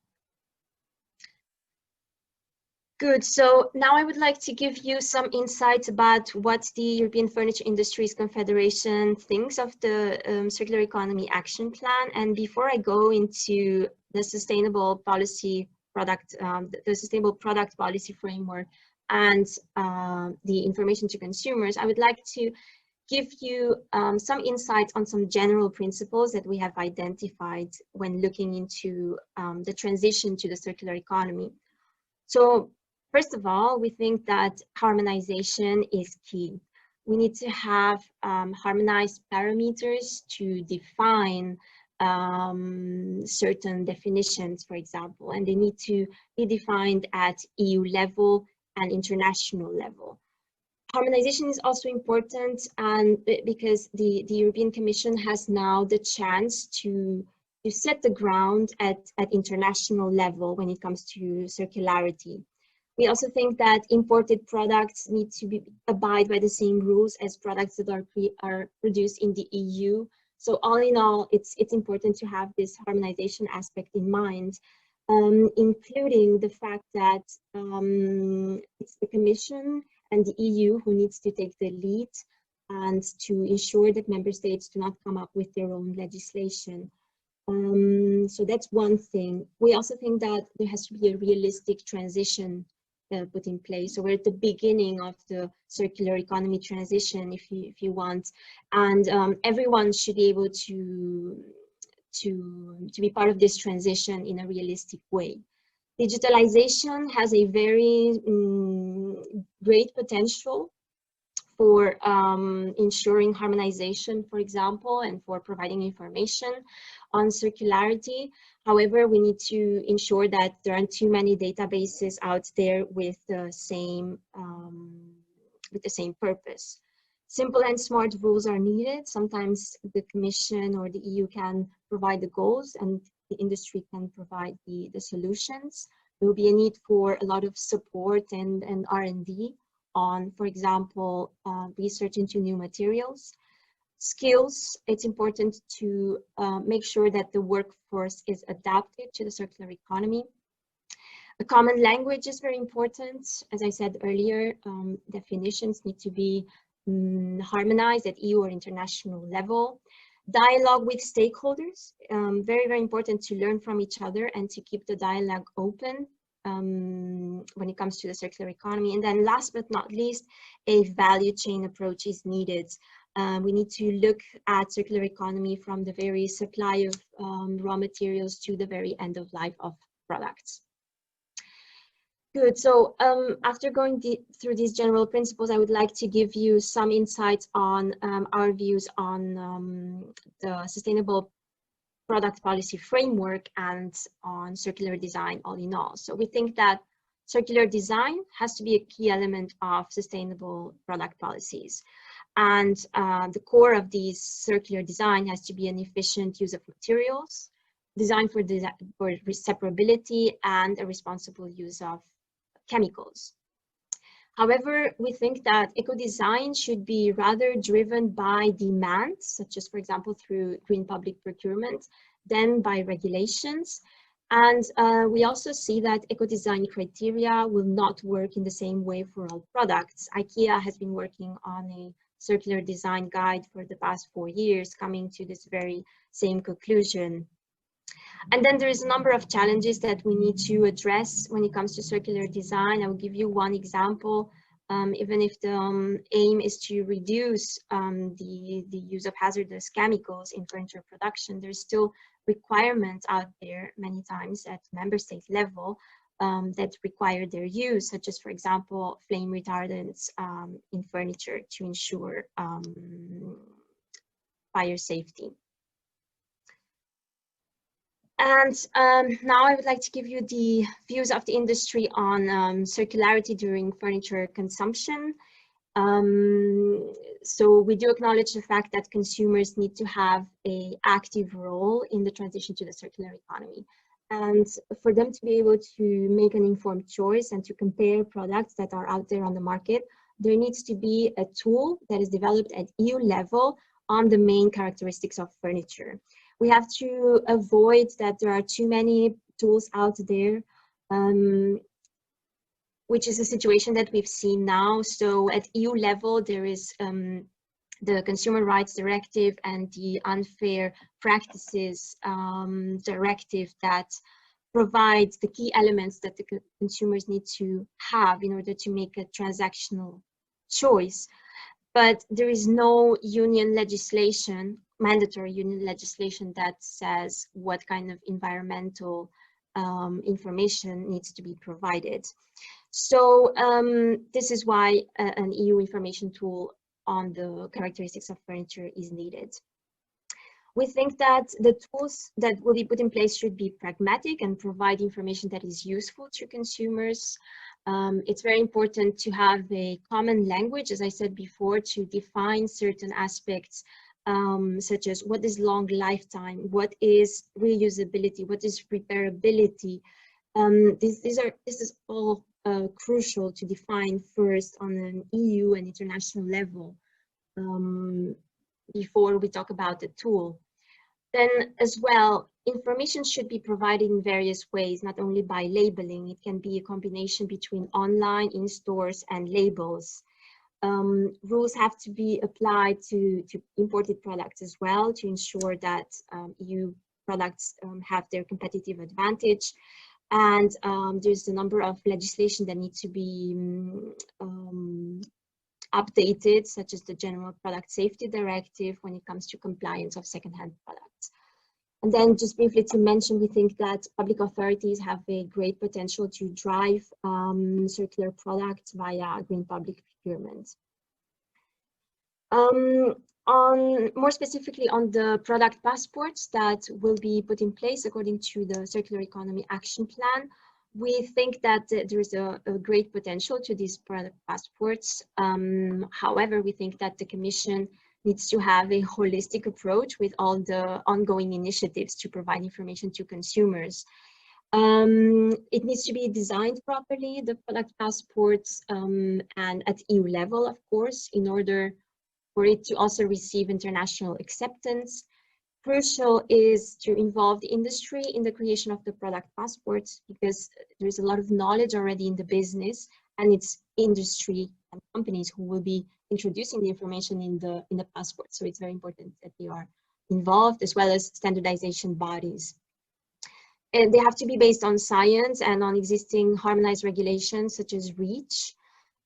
Good, so now I would like to give you some insights about what the European Furniture Industries Confederation thinks of the Circular Economy Action Plan. And before I go into the Sustainable Sustainable Product Policy Framework and the information to consumers, I would like to give you some insights on some general principles that we have identified when looking into the transition to the circular economy. So, first of all, we think that harmonization is key. We need to have harmonized parameters to define certain definitions, for example, and they need to be defined at EU level and international level. Harmonization is also important, and because the European Commission has now the chance to set the ground at international level when it comes to circularity. We also think that imported products need to abide by the same rules as products that are produced in the EU. So all in all, it's important to have this harmonization aspect in mind. including the fact that it's the Commission and the EU who needs to take the lead and to ensure that member states do not come up with their own legislation. So that's one thing. We also think that there has to be a realistic transition put in place. So we're at the beginning of the circular economy transition, if you want, and everyone should be able to be part of this transition in a realistic way. Digitalization has a very great potential for ensuring harmonization, for example, and for providing information on circularity. However, we need to ensure that there aren't too many databases out there with the same purpose. Simple and smart rules are needed. Sometimes the Commission or the EU can provide the goals and the industry can provide the solutions. There will be a need for a lot of support and R&D on, for example, research into new materials. Skills, it's important to make sure that the workforce is adapted to the circular economy. A common language is very important. As I said earlier, definitions need to be harmonized at EU or international level. Dialogue with stakeholders, very, very important to learn from each other and to keep the dialogue open when it comes to the circular economy. And then last but not least, a value chain approach is needed. We need to look at circular economy from the very supply of raw materials to the very end of life of products. Good, so after going through these general principles, I would like to give you some insights on our views on the sustainable product policy framework and on circular design all in all. So we think that circular design has to be a key element of sustainable product policies. And the core of these circular design has to be an efficient use of materials, design for recyclability, and a responsible use of chemicals. However, we think that eco-design should be rather driven by demand, such as, for example, through green public procurement, than by regulations. And we also see that eco-design criteria will not work in the same way for all products. IKEA has been working on a circular design guide for the past 4 years, coming to this very same conclusion. And then there is a number of challenges that we need to address when it comes to circular design. I will give you one example. Even if the aim is to reduce the use of hazardous chemicals in furniture production, there's still requirements out there many times at member state level that require their use, such as, for example, flame retardants in furniture to ensure fire safety. And now I would like to give you the views of the industry on circularity during furniture consumption. So we do acknowledge the fact that consumers need to have an active role in the transition to the circular economy. And for them to be able to make an informed choice and to compare products that are out there on the market, there needs to be a tool that is developed at EU level on the main characteristics of furniture. We have to avoid that there are too many tools out there, which is a situation that we've seen now. So at EU level, there is the Consumer Rights Directive and the Unfair Practices Directive that provides the key elements that the consumers need to have in order to make a transactional choice. But there is no union legislation, mandatory union legislation, that says what kind of environmental information needs to be provided. So this is why an EU information tool on the characteristics of furniture is needed. We think that the tools that will be put in place should be pragmatic and provide information that is useful to consumers. It's very important to have a common language, as I said before, to define certain aspects, such as what is long lifetime, what is reusability, what is repairability. This is all crucial to define first on an EU and international level before we talk about the tool. Then as well, information should be provided in various ways, not only by labeling. It can be a combination between online, in stores, and labels. Rules have to be applied to imported products as well to ensure that EU products have their competitive advantage. And there's a number of legislation that need to be updated, such as the General Product Safety Directive when it comes to compliance of secondhand products. And then just briefly to mention, we think that public authorities have a great potential to drive circular products via green public procurement. More specifically on the product passports that will be put in place according to the Circular Economy Action Plan, we think that there is a great potential to these product passports. However, we think that the Commission needs to have a holistic approach with all the ongoing initiatives to provide information to consumers. It needs to be designed properly, the product passports, and at EU level, of course, in order for it to also receive international acceptance. Crucial is to involve the industry in the creation of the product passports, because there's a lot of knowledge already in the business, and it's industry and companies who will be introducing the information in the passport. So it's very important that they are involved, as well as standardization bodies. And they have to be based on science and on existing harmonized regulations such as REACH.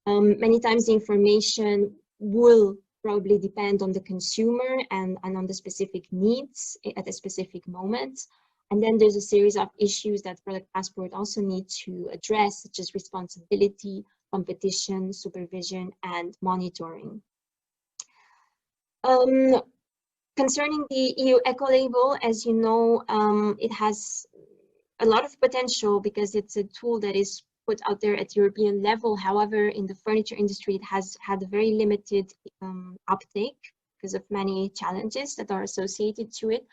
Many times the information will probably depend on the consumer and on the specific needs at a specific moment. And then there's a series of issues that product passport also need to address, such as responsibility, competition, supervision, and monitoring. Concerning the EU Ecolabel, as you know, it has a lot of potential because it's a tool that is put out there at European level. However, in the furniture industry, it has had a very limited uptake because of many challenges that are associated to it.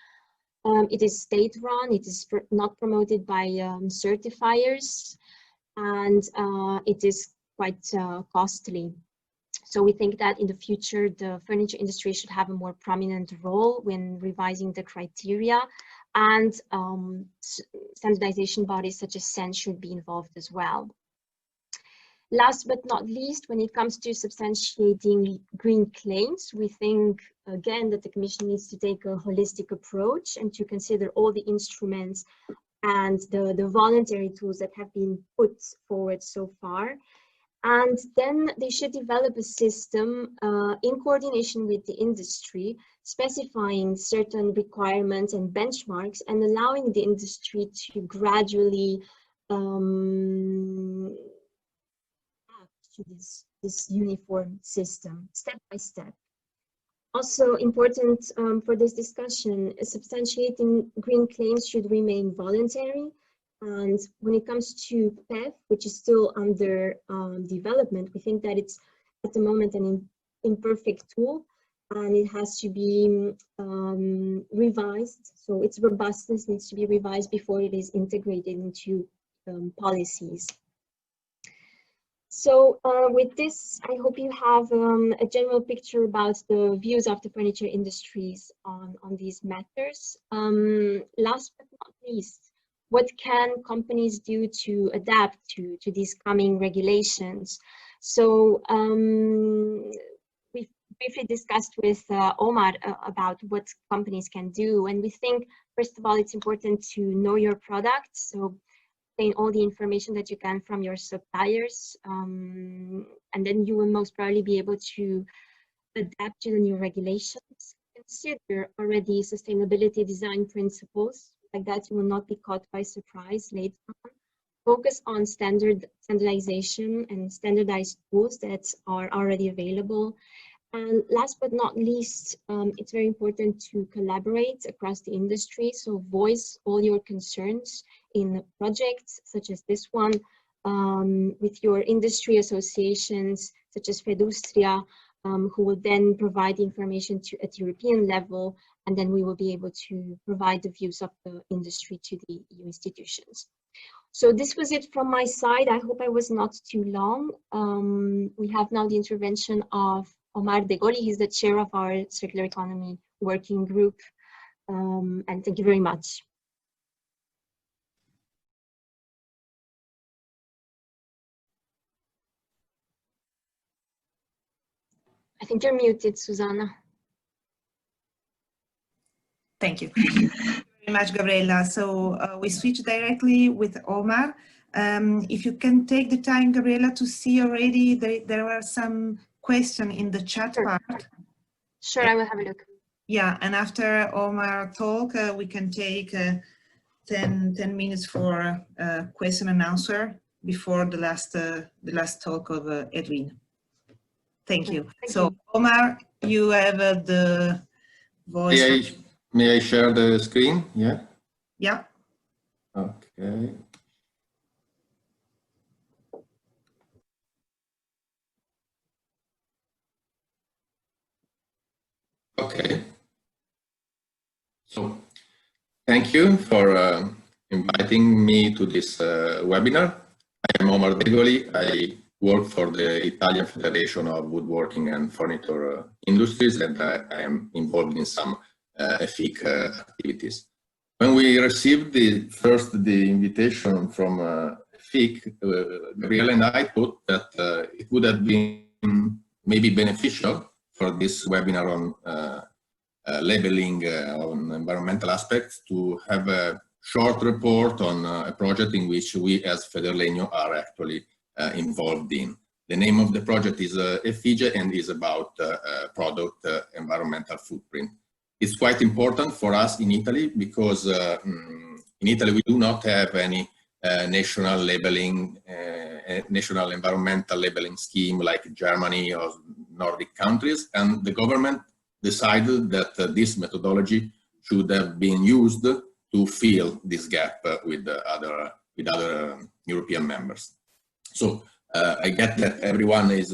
It is state-run, it is not promoted by certifiers, and it is quite costly. So we think that in the future, the furniture industry should have a more prominent role when revising the criteria, and standardization bodies such as SENS should be involved as well. Last but not least, when it comes to substantiating green claims, we think, again, that the Commission needs to take a holistic approach and to consider all the instruments and the voluntary tools that have been put forward so far. And then they should develop a system in coordination with the industry, specifying certain requirements and benchmarks and allowing the industry to gradually to this uniform system, step by step. Also important for this discussion, substantiating green claims should remain voluntary. And when it comes to PEF, which is still under development, we think that it's at the moment an imperfect tool, and it has to be revised. So its robustness needs to be revised before it is integrated into policies. So with this, I hope you have a general picture about the views of the furniture industries on these matters. Last but not least, what can companies do to adapt to these coming regulations? So we've briefly discussed with Omar about what companies can do. And we think, first of all, it's important to know your product. So obtain all the information that you can from your suppliers. And then you will most probably be able to adapt to the new regulations. Consider already sustainability design principles. Like that, you will not be caught by surprise later on. Focus on standardization and standardized tools that are already available. And last but not least, it's very important to collaborate across the industry. So voice all your concerns in projects such as this one with your industry associations such as Fedustria, who will then provide information at European level, and then we will be able to provide the views of the industry to the EU institutions. So this was it from my side. I hope I was not too long. We have now the intervention of Omar Degoli. He's the chair of our Circular Economy Working Group. And thank you very much. I think you're muted, Susanna. Thank you. Thank you very much, Gabriela. So we switch directly with Omar. If you can take the time, Gabriela, to see already there are some questions in the chat part. Sure, I will have a look. Yeah, and after Omar talk, we can take 10 minutes for question and answer before the last talk of Edwin. Thank you. So Omar, you have the voice. May I share the screen? Yeah. Yeah. Okay. Okay. So, thank you for inviting me to this webinar. I am Omar Degoli. I work for the Italian Federation of Woodworking and Furniture Industries, and I am involved in some EFIC activities. When we received the invitation from EFIC, Gabriela and I thought that it would have been maybe beneficial for this webinar on labeling on environmental aspects to have a short report on a project in which we as Federlegno are actually involved in. The name of the project is EFIGE and is about product environmental footprint. It's quite important for us in Italy because in Italy we do not have any national labeling, national environmental labeling scheme like Germany or Nordic countries, and the government decided that this methodology should have been used to fill this gap with other European members. So I get that everyone is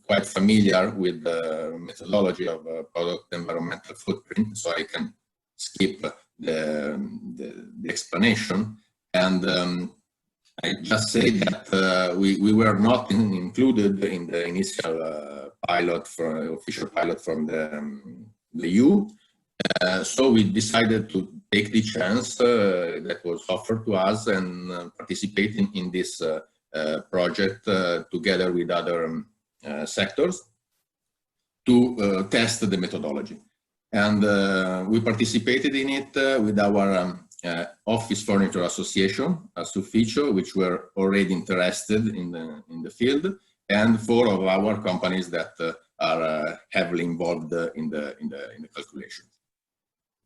quite familiar with the methodology of product environmental footprint, so I can skip the explanation. And I just say that we were not included in the initial official pilot from the EU. So we decided to take the chance that was offered to us and participate in this project together with other sectors to test the methodology. And we participated in it with our Office Furniture Association, Sufficio, which were already interested in the field, and 4 of our companies that are heavily involved in the calculations.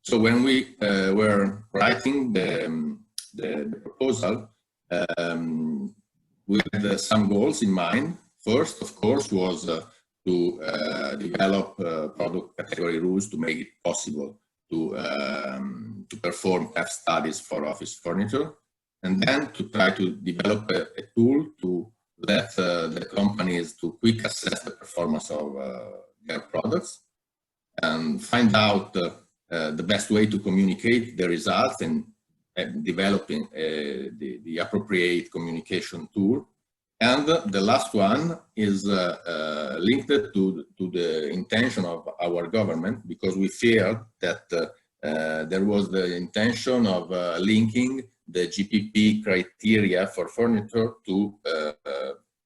So when we were writing the proposal, we had some goals in mind. First, of course, was to develop product category rules to make it possible to perform PEF studies for office furniture, and then to try to develop a tool to let the companies to quick assess the performance of their products and find out the best way to communicate the results and developing the appropriate communication tool. And the last one is linked to the intention of our government, because we feared that there was the intention of linking the GPP criteria for furniture to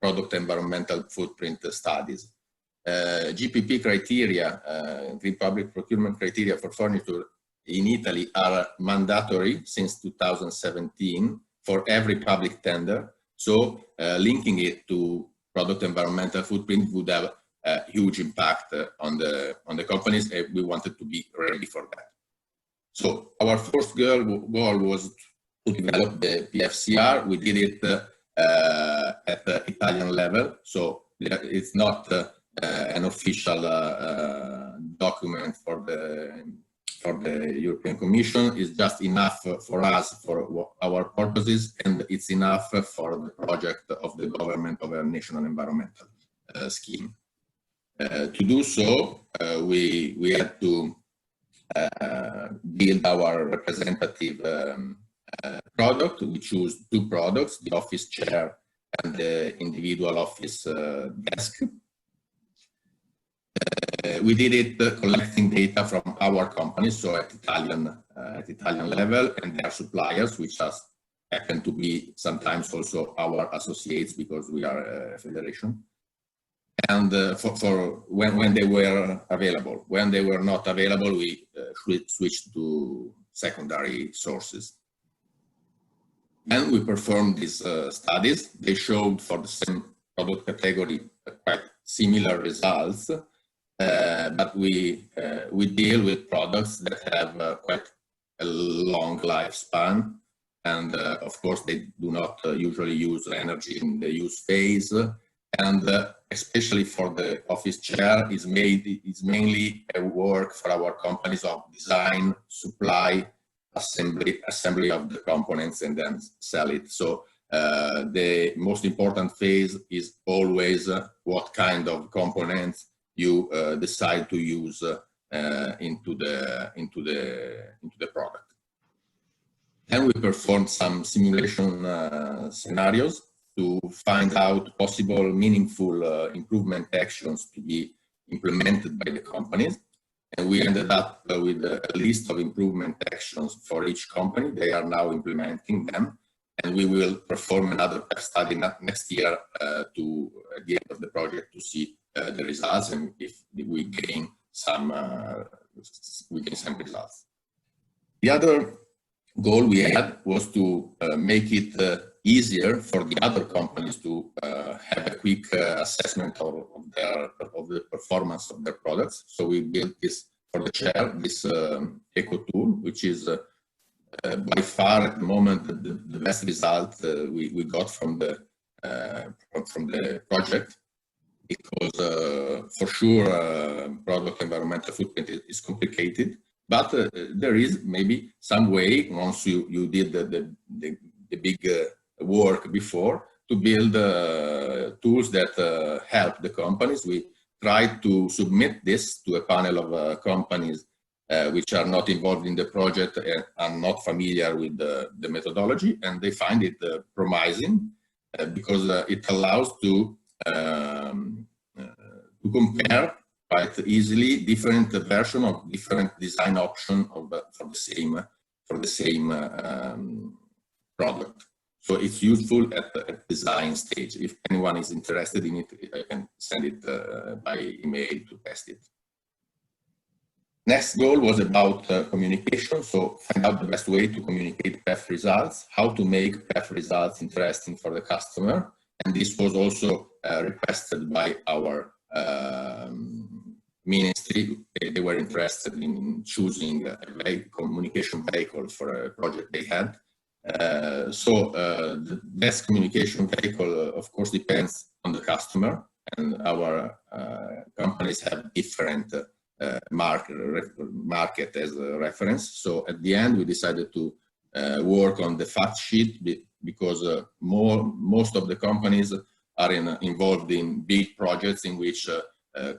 product environmental footprint studies. GPP criteria, Green Public Procurement criteria for furniture in Italy are mandatory since 2017 for every public tender. So linking it to product environmental footprint would have a huge impact on the companies, and we wanted to be ready for that. So our first goal was to develop the PFCR. We did it at the Italian level, so it's not an official document for the European Commission. Is just enough for us, for our purposes, and it's enough for the project of the government of a national environmental scheme. To do so, we had to build our representative product. We chose 2 products, the office chair and the individual office desk. We did it collecting data from our companies, so at Italian level, and their suppliers, which happen to be sometimes also our associates because we are a federation. and for when they were available. When they were not available, we switched to secondary sources. And we performed these studies. They showed for the same product category quite similar results, but we deal with products that have quite a long lifespan, and of course they do not usually use energy in the use phase, and especially for the office chair is mainly a work for our companies of design, supply, assembly of the components, and then sell it. So the most important phase is always what kind of components you decide to use into the product. And we performed some simulation scenarios to find out possible meaningful improvement actions to be implemented by the companies. And we ended up with a list of improvement actions for each company. They are now implementing them. And we will perform another study next year at the end of the project to see the results and if we gain some results. The other goal we had was to make it easier for the other companies to have a quick assessment of the performance of their products. So we built this for the chair, this eco tool, which is by far at the moment the best result we got from the project, because for sure product environmental footprint is complicated, but there is maybe some way, once you did the big work before, to build tools that help the companies. We tried to submit this to a panel of companies which are not involved in the project and are not familiar with the methodology, and they find it promising because it allows to compare quite easily different versions of different design options for the same product. So it's useful at the design stage. If anyone is interested in it, I can send it by email to test it. Next goal was about communication. So find out the best way to communicate PEF results, how to make PEF results interesting for the customer. And this was also requested by our ministry. They were interested in choosing a communication vehicle for a project they had. So the best communication vehicle, of course, depends on the customer, and our companies have different market as a reference. So at the end, we decided to work on the fact sheet because most of the companies are involved in big projects in which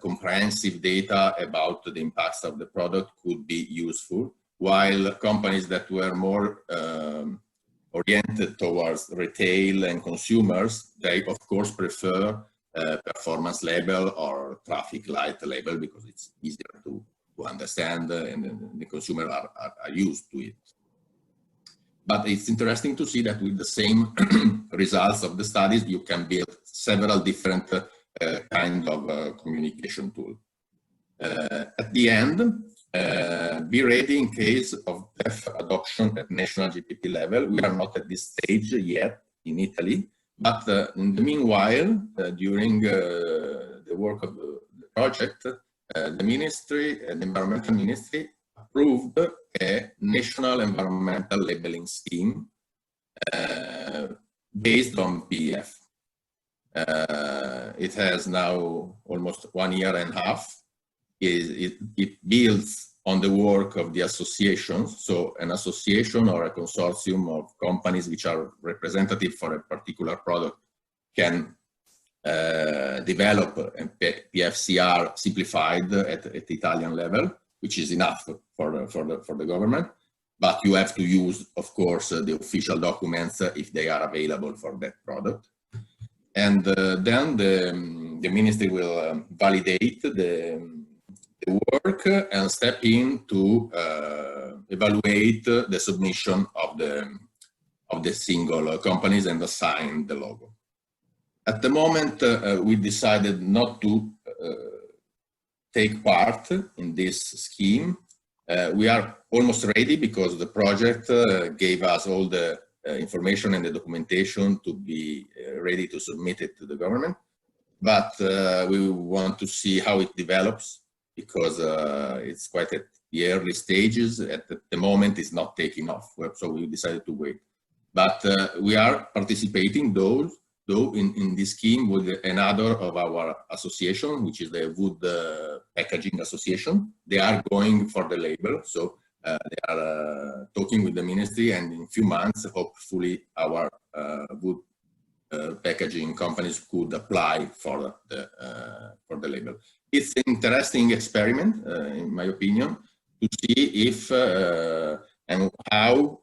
comprehensive data about the impacts of the product could be useful, while companies that were more oriented towards retail and consumers, they of course prefer performance label or traffic light label because it's easier to understand and the consumer are used to it. But it's interesting to see that with the same results of the studies, you can build several different kind of communication tool. At the end, be ready in case of PEF adoption at national GPP level. We are not at this stage yet in Italy, but in the meanwhile, during the work of the project, the ministry, the environmental ministry, approved a national environmental labeling scheme based on PEF. It has now almost 1.5 years. It builds on the work of the associations. So an association or a consortium of companies which are representative for a particular product can develop a PFCR simplified at the Italian level, which is enough for the government. But you have to use, of course, the official documents if they are available for that product. And then the ministry will validate the work and step in to evaluate the submission of the single companies and assign the logo. At the moment, we decided not to take part in this scheme. We are almost ready because the project gave us all the information and the documentation to be ready to submit it to the government. But we want to see how it develops because it's quite at the early stages. At the moment, it's not taking off, so we decided to wait. But we are participating though in this scheme with another of our association, which is the Wood Packaging Association. They are going for the label, so they are talking with the ministry, and in a few months, hopefully, our wood packaging companies could apply for the label. It's an interesting experiment, in my opinion, to see if and how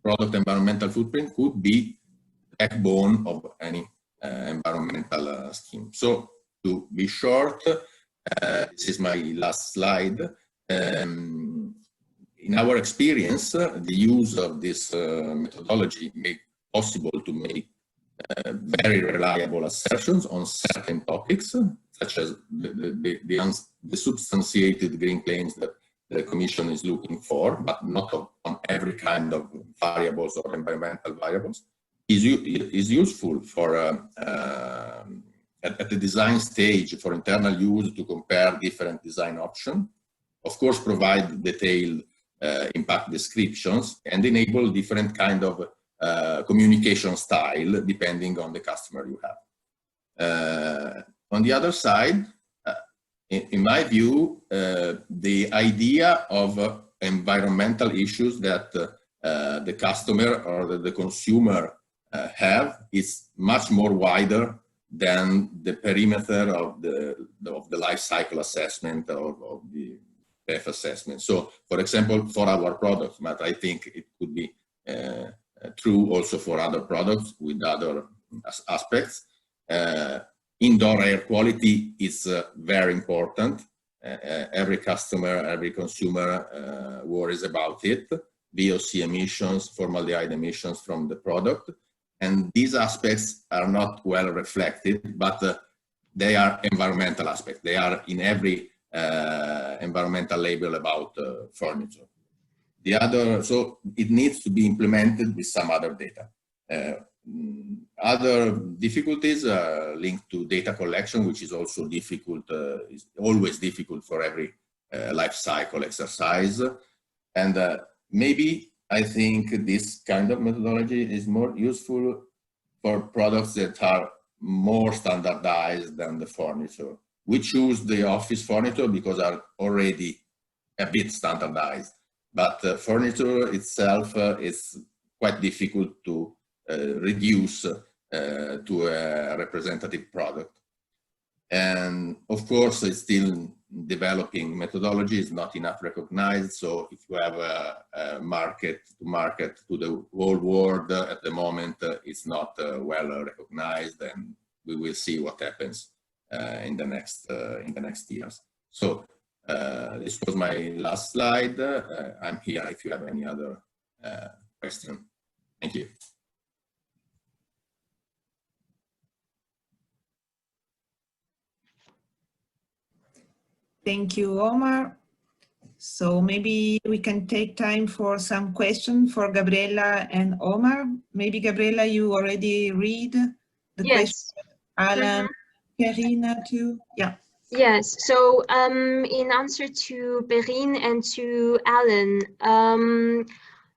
product environmental footprint could be backbone of any environmental scheme. So to be short, this is my last slide. In our experience, the use of this methodology made possible to make very reliable assertions on certain topics, such as the substantiated green claims that the Commission is looking for, but not on every kind of variables or environmental variables. Is useful for at the design stage for internal use to compare different design options. Of course, provide detailed impact descriptions and enable different kind of communication style depending on the customer you have. On the other side, in my view, the idea of environmental issues that the customer or the consumer have is much more wider than the perimeter of the life cycle assessment of the PEF assessment. So, for example, for our products, but I think it could be true also for other products with other aspects. Indoor air quality is very important. Every customer, every consumer worries about it. VOC emissions, formaldehyde emissions from the product. And these aspects are not well reflected, but they are environmental aspects. They are in every environmental label about furniture. The other, so it needs to be implemented with some other data. Other difficulties are linked to data collection, which is also difficult, is always difficult for every life cycle exercise. And maybe I think this kind of methodology is more useful for products that are more standardized than the furniture. We choose the office furniture because are already a bit standardized, but furniture itself is quite difficult to reduce to a representative product. And of course, it's still developing methodology is not enough recognized. So if you have a market to the whole world at the moment, it's not well recognized, and we will see what happens in the next years. So this was my last slide. I'm here if you have any other question. Thank you. Thank you, Omar. So maybe we can take time for some questions for Gabriela and Omar. Maybe Gabriela, you already read the question. Alan, Perrine too. Yeah. Yes. So in answer to Perrine and to Alan,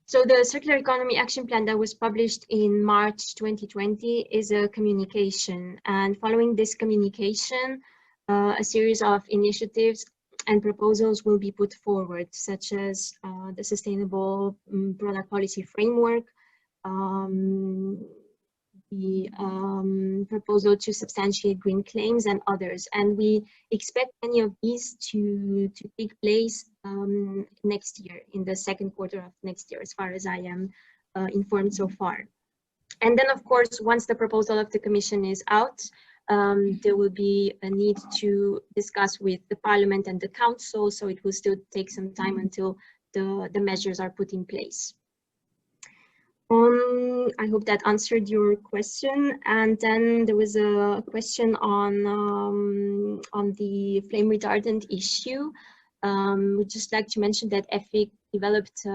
so the Circular Economy Action Plan that was published in March 2020 is a communication, and following this communication, a series of initiatives and proposals will be put forward, such as the Sustainable Product Policy Framework, the proposal to substantiate green claims, and others. And we expect any of these to take place next year, in the second quarter of next year, as far as I am informed so far. And then, of course, once the proposal of the Commission is out, there will be a need to discuss with the Parliament and the Council, so it will still take some time until the measures are put in place. I hope that answered your question. And then there was a question on the flame retardant issue. We'd just like to mention that EFIC developed,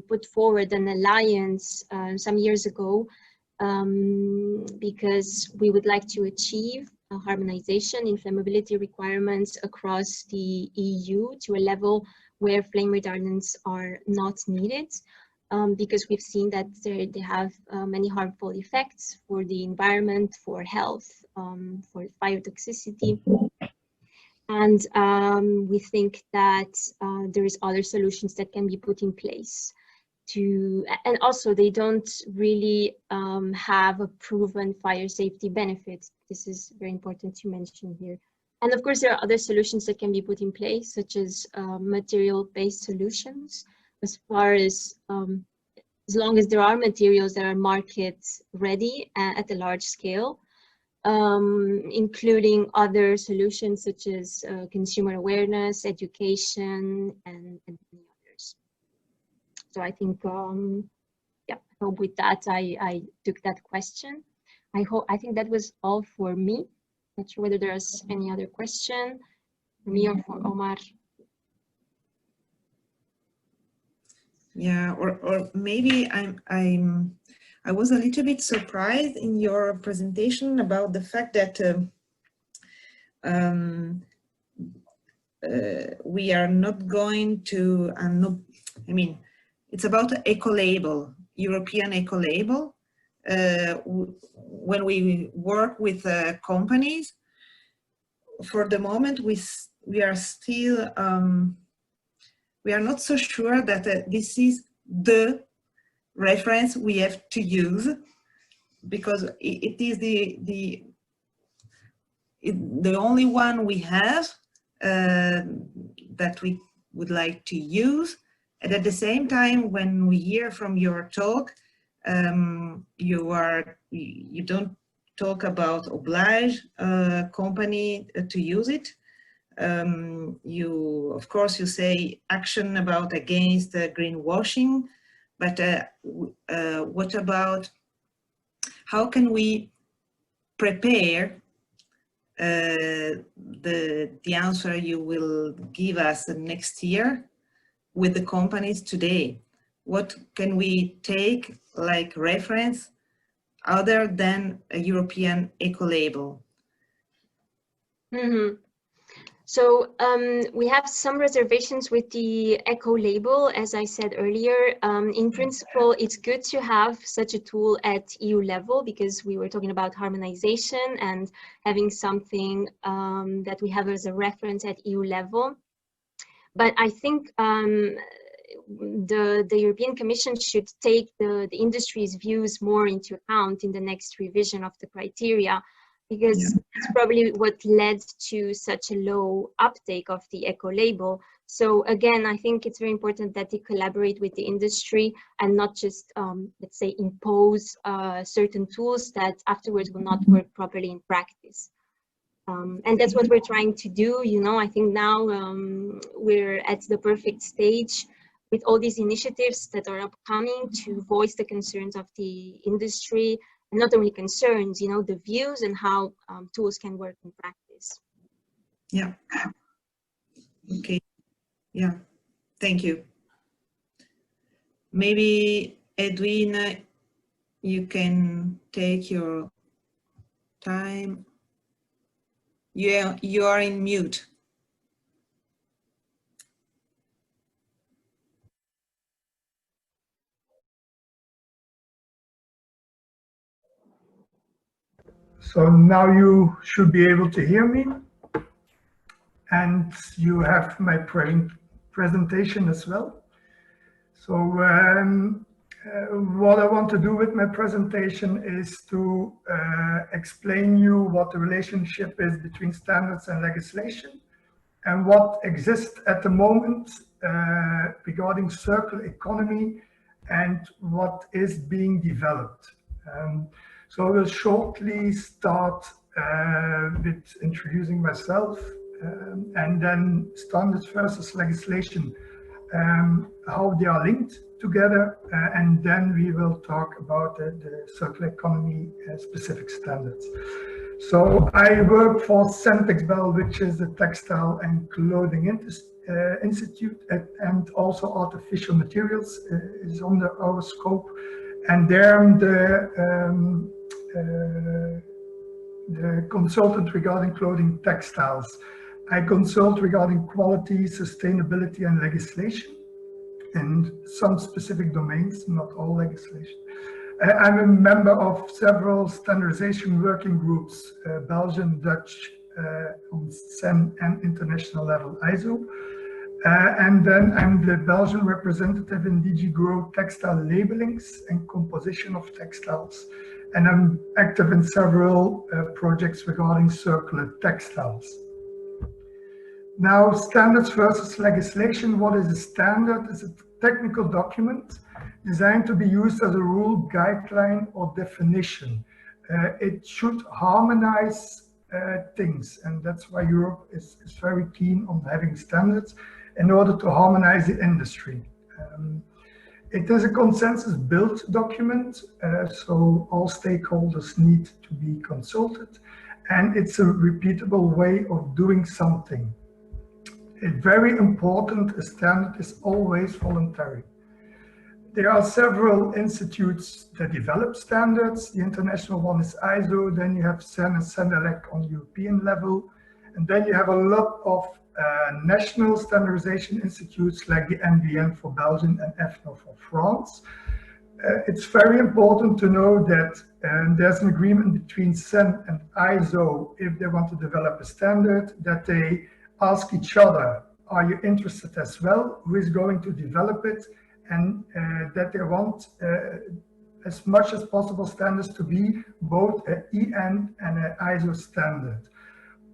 put forward an alliance some years ago because we would like to achieve a harmonization in flammability requirements across the EU to a level where flame retardants are not needed. Because we've seen that they have many harmful effects for the environment, for health, for fire toxicity. And we think that there is other solutions that can be put in place to, and also they don't really have a proven fire safety benefit. This is very important to mention here. And of course, there are other solutions that can be put in place, such as material-based solutions, as far as long as there are materials that are market ready at a large scale, including other solutions such as consumer awareness, education, and many others. So I think, yeah, I hope with that I took that question. I think that was all for me. Not sure whether there's any other question for me or for Omar. Yeah, or maybe I was a little bit surprised in your presentation about the fact that we are not going to, I mean, it's about eco-label, European eco-label. When we work with companies, for the moment we are still we are not so sure that this is the reference we have to use, because it is the only one we have that we would like to use. And at the same time, when we hear from your talk, you don't talk about oblige company to use it. Of course, you say action about against greenwashing, but what about how can we prepare the answer you will give us next year with the companies today? What can we take like reference other than a European eco-label? Mm-hmm. So we have some reservations with the eco-label, as I said earlier. In principle, it's good to have such a tool at EU level, because we were talking about harmonization and having something that we have as a reference at EU level. But I think the European Commission should take the industry's views more into account in the next revision of the criteria, because it's probably what led to such a low uptake of the eco-label. So again, I think it's very important that they collaborate with the industry and not just, let's say, impose certain tools that afterwards will not work properly in practice. And that's what we're trying to do. You know, I think now we're at the perfect stage with all these initiatives that are upcoming to voice the concerns of the industry. And not only concerns, you know, the views and how tools can work in practice. Yeah. Okay. Yeah. Thank you. Maybe Edwin, you can take your time. You are in mute. So now you should be able to hear me, and you have my presentation as well. So what I want to do with my presentation is to explain you what the relationship is between standards and legislation, and what exists at the moment regarding circular economy and what is being developed. So I will shortly start with introducing myself, and then standards versus legislation, how they are linked together, and then we will talk about the circular economy specific standards. So I work for Centexbel, which is the Textile and Clothing Institute, and also Artificial Materials is under our scope. And there I'm the consultant regarding clothing textiles. I consult regarding quality, sustainability, and legislation in some specific domains, not all legislation. I'm a member of several standardization working groups, Belgian, Dutch, on CEN and international level ISO. And then I'm the Belgian representative in DG Grow textile labelings and composition of textiles. And I'm active in several projects regarding circular textiles. Now, standards versus legislation. What is a standard? It's a technical document designed to be used as a rule, guideline, or definition. It should harmonize things, and that's why Europe is very keen on having standards in order to harmonize the industry. It is a consensus-built document, so all stakeholders need to be consulted, and it's a repeatable way of doing something. It's very important, a standard is always voluntary. There are several institutes that develop standards. The international one is ISO, then you have CEN and CENELEC on European level, and then you have a lot of national standardization institutes like the NBN for Belgium and EFNO for France. It's very important to know that there's an agreement between CEN and ISO if they want to develop a standard, that they ask each other, are you interested as well? Who is going to develop it? And that they want as much as possible standards to be both an EN and an ISO standard.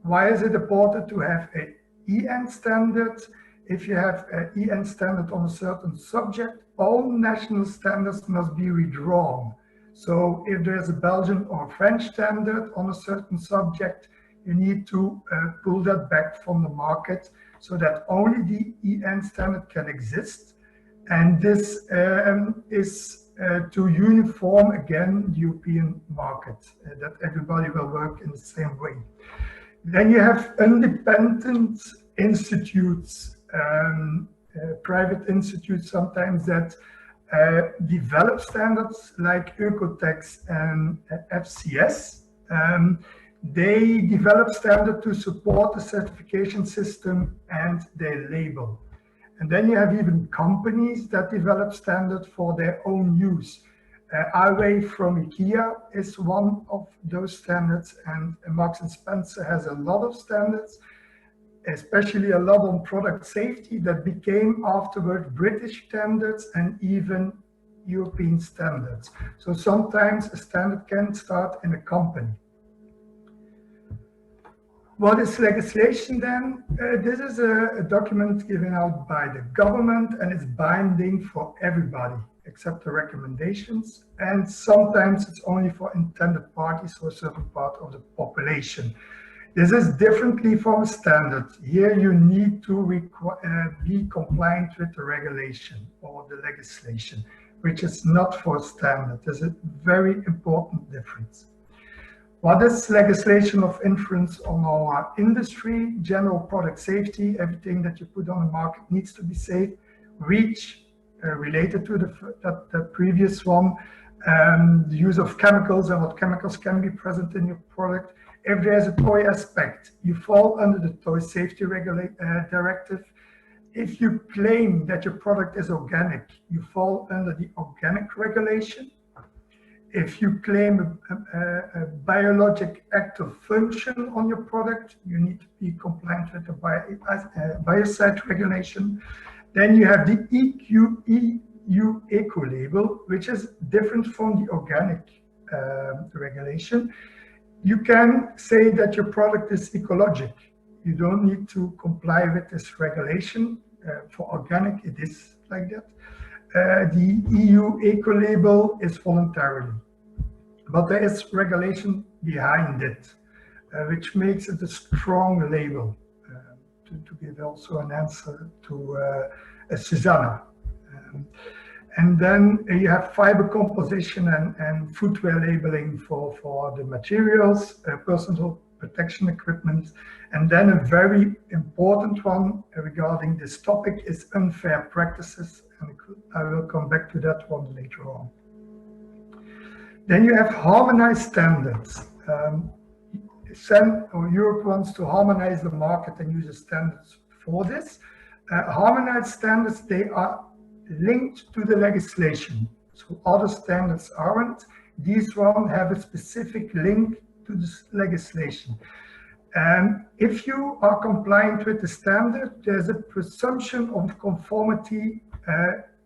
Why is it important to have an EN standard? If you have an EN standard on a certain subject, all national standards must be withdrawn. So if there's a Belgian or French standard on a certain subject, you need to pull that back from the market so that only the EN standard can exist. And this is to uniform again the European market, that everybody will work in the same way. Then you have independent institutes, private institutes sometimes that develop standards like Oecotex and FCS. They develop standards to support the certification system and their label. And then you have even companies that develop standards for their own use. Iway from IKEA is one of those standards, and Marks & Spencer has a lot of standards, especially a lot on product safety that became afterward British standards and even European standards. So sometimes a standard can start in a company. What is legislation then? This is a document given out by the government, and it's binding for everybody except the recommendations. And sometimes it's only for intended parties or a certain part of the population. This is differently from a standard. Here you need to be compliant with the regulation or the legislation, which is not for a standard. There's a very important difference. What is legislation of influence on our industry? General product safety, everything that you put on the market needs to be safe. REACH, related to the previous one, the use of chemicals and what chemicals can be present in your product. If there's a toy aspect, you fall under the Toy Safety Directive. If you claim that your product is organic, you fall under the Organic Regulation. If you claim a biologic active function on your product, you need to be compliant with the Biocide Regulation. Then you have the EU Eco-Label, which is different from the Organic Regulation. You can say that your product is ecologic. You don't need to comply with this regulation. For organic, it is like that. The EU Eco-Label is voluntarily, but there is regulation behind it, which makes it a strong label. To give also an answer to Susanna. And then you have fiber composition and footwear labeling for the materials, personal protection equipment. And then a very important one regarding this topic is unfair practices. And I will come back to that one later on. Then you have harmonized standards. Europe wants to harmonize the market and uses standards for this. Harmonized standards, they are linked to the legislation. So other standards aren't. These ones have a specific link to this legislation. And if you are compliant with the standard, there's a presumption of conformity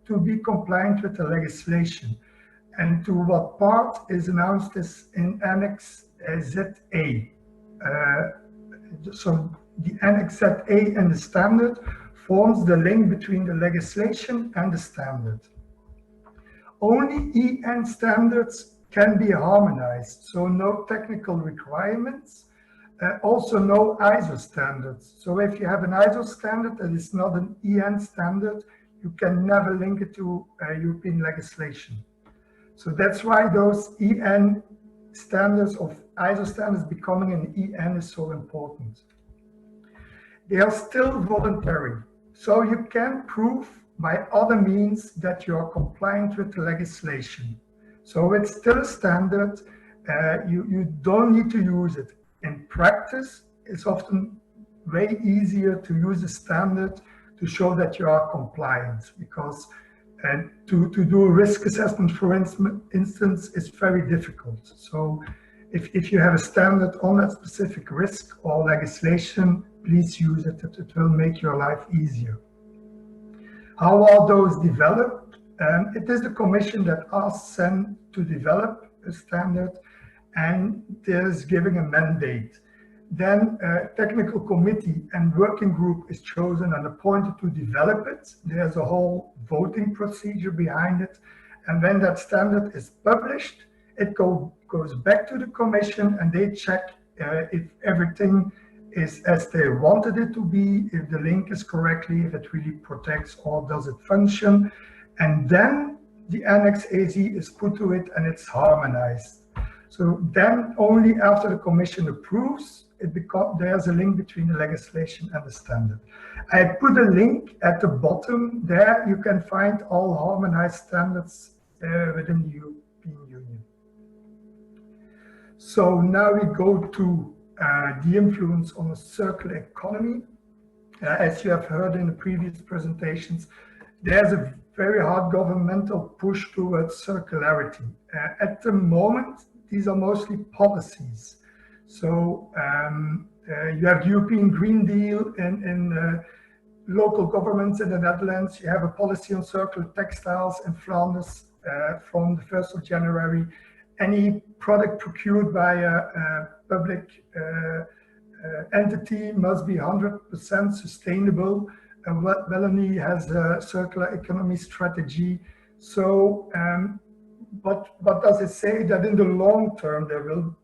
to be compliant with the legislation. And to what part is announced as in Annex ZA. So the Annex ZA and the standard forms the link between the legislation and the standard. Only EN standards can be harmonized, so no technical requirements, also no ISO standards. So if you have an ISO standard that is not an EN standard, you can never link it to European legislation. So that's why those EN standards of ISO standards becoming an EN is so important. They are still voluntary. So you can prove by other means that you are compliant with the legislation. So it's still a standard, you don't need to use it. In practice, it's often way easier to use a standard to show that you are compliant, because to do a risk assessment, for instance, is very difficult. So if you have a standard on that specific risk or legislation, please use it. It will make your life easier. How are those developed? It is the Commission that asks CEN to develop a standard, and there's giving a mandate. Then a technical committee and working group is chosen and appointed to develop it. There's a whole voting procedure behind it. And when that standard is published, it goes back to the Commission, and they check if everything is as they wanted it to be, if the link is correctly, if it really protects or does it function. And then the Annex AZ is put to it and it's harmonized. So then only after the Commission approves, there's a link between the legislation and the standard. I put a link at the bottom there. You can find all harmonized standards within the European Union. So now we go to the influence on a circular economy. As you have heard in the previous presentations, there's a very hard governmental push towards circularity. At the moment, these are mostly policies. So you have the European Green Deal in local governments in the Netherlands. You have a policy on circular textiles in Flanders from the 1st of January. Any product procured by a public entity must be 100% sustainable. Wallonie has a circular economy strategy. So, but does it say that in the long term there will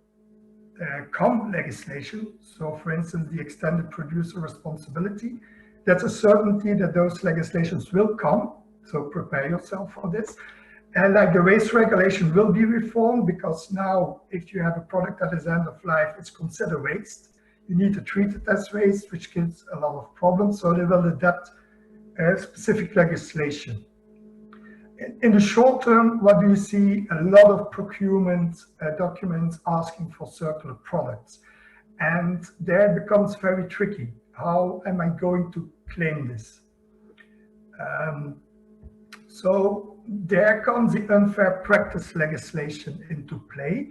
come legislation? So, for instance, the extended producer responsibility. That's a certainty that those legislations will come. So prepare yourself for this. And like the waste regulation will be reformed, because now if you have a product that is end of life, it's considered waste. You need to treat it as waste, which gives a lot of problems. So they will adapt specific legislation. In the short term, what do you see? A lot of procurement documents asking for circular products. And there it becomes very tricky. How am I going to claim this? So there comes the unfair practice legislation into play.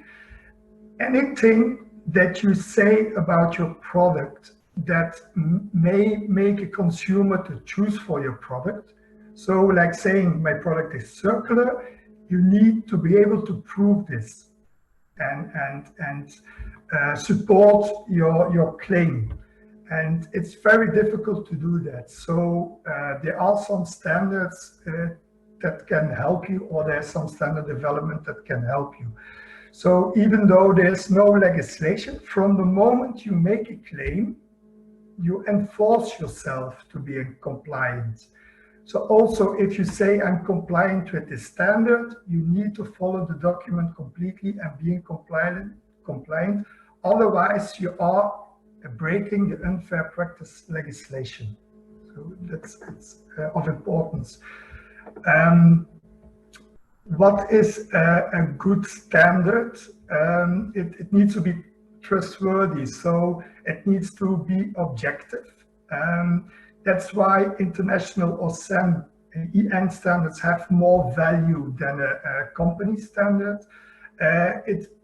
Anything that you say about your product that may make a consumer to choose for your product. So like saying my product is circular, you need to be able to prove this and support your claim. And it's very difficult to do that. So there are some standards that can help you, or there's some standard development that can help you. So even though there's no legislation, from the moment you make a claim, you enforce yourself to be compliant. So also, if you say I'm compliant with this standard, you need to follow the document completely and being compliant. Otherwise, you are breaking the unfair practice legislation. So that's of importance. What is a good standard? It needs to be trustworthy, so it needs to be objective. That's why international or SAM and EN standards have more value than a company standard.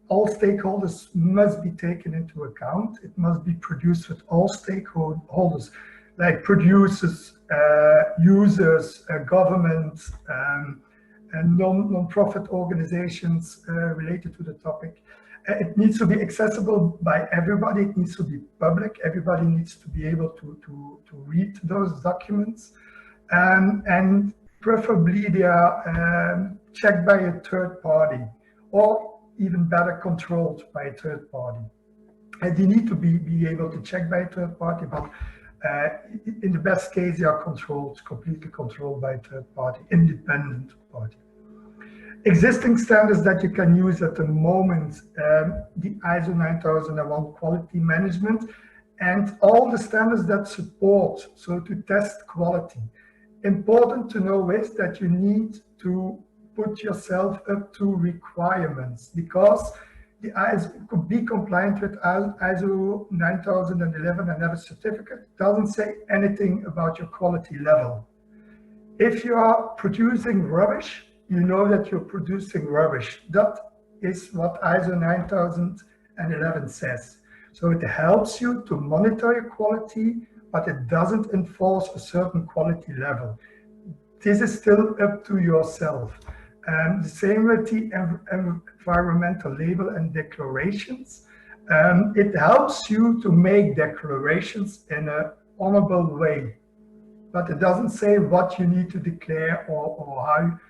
All stakeholders must be taken into account. It must be produced with all stakeholders, like producers, users, governments, and non-profit organizations related to the topic. It needs to be accessible by everybody. It needs to be public. Everybody needs to be able to read those documents. And preferably they are checked by a third party, or even better, controlled by a third party. And they need to be able to check by a third party, but in the best case, they are completely controlled by a third party, independent party. Existing standards that you can use at the moment, the ISO 9001 quality management, and all the standards that support, so to test quality. Important to know is that you need to put yourself up to requirements, because the ISO could be compliant with ISO 9011 and have a certificate. Doesn't say anything about your quality level. If you are producing rubbish, you know that you're producing rubbish. That is what ISO 9011 says. So it helps you to monitor your quality, but it doesn't enforce a certain quality level. This is still up to yourself. The same with the environmental label and declarations. It helps you to make declarations in an honorable way, but it doesn't say what you need to declare or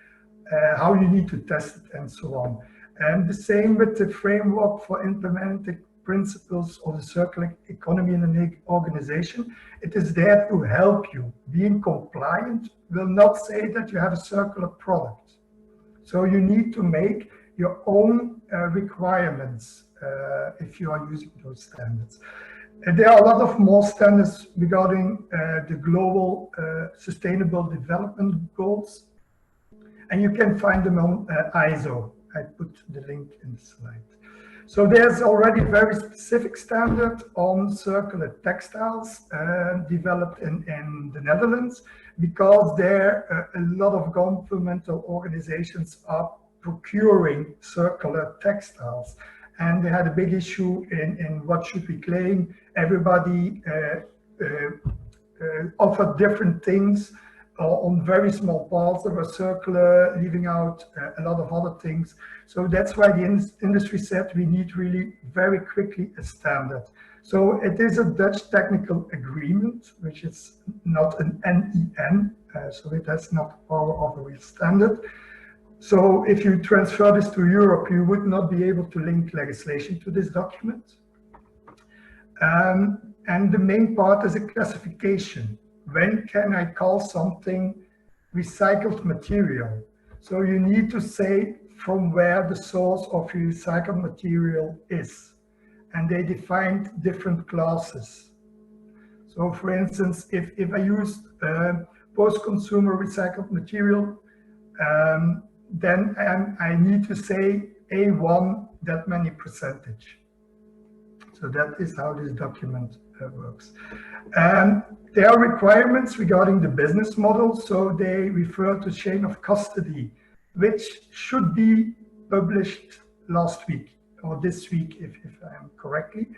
how you need to test it and so on. And the same with the framework for implementing principles of the circular economy in an organization. It is there to help you. Being compliant will not say that you have a circular product. So you need to make your own requirements if you are using those standards. There are a lot of more standards regarding the global sustainable development goals, and you can find them on ISO. I put the link in the slide. So there's already very specific standard on circular textiles developed in the Netherlands, because there a lot of governmental organizations are procuring circular textiles. And they had a big issue in what should we claim. Everybody offered different things on very small parts that were circular, leaving out a lot of other things. So that's why the industry said we need really very quickly a standard. So it is a Dutch technical agreement, which is not an NEN, so it has not the power of a real standard. So if you transfer this to Europe, you would not be able to link legislation to this document. And the main part is a classification. When can I call something recycled material? So you need to say from where the source of recycled material is. And they defined different classes. So for instance, if I use post-consumer recycled material, then I need to say A1, that many percentage. So that is how this document works. There are requirements regarding the business model. So they refer to chain of custody, which should be published last week or this week, if I am correctly.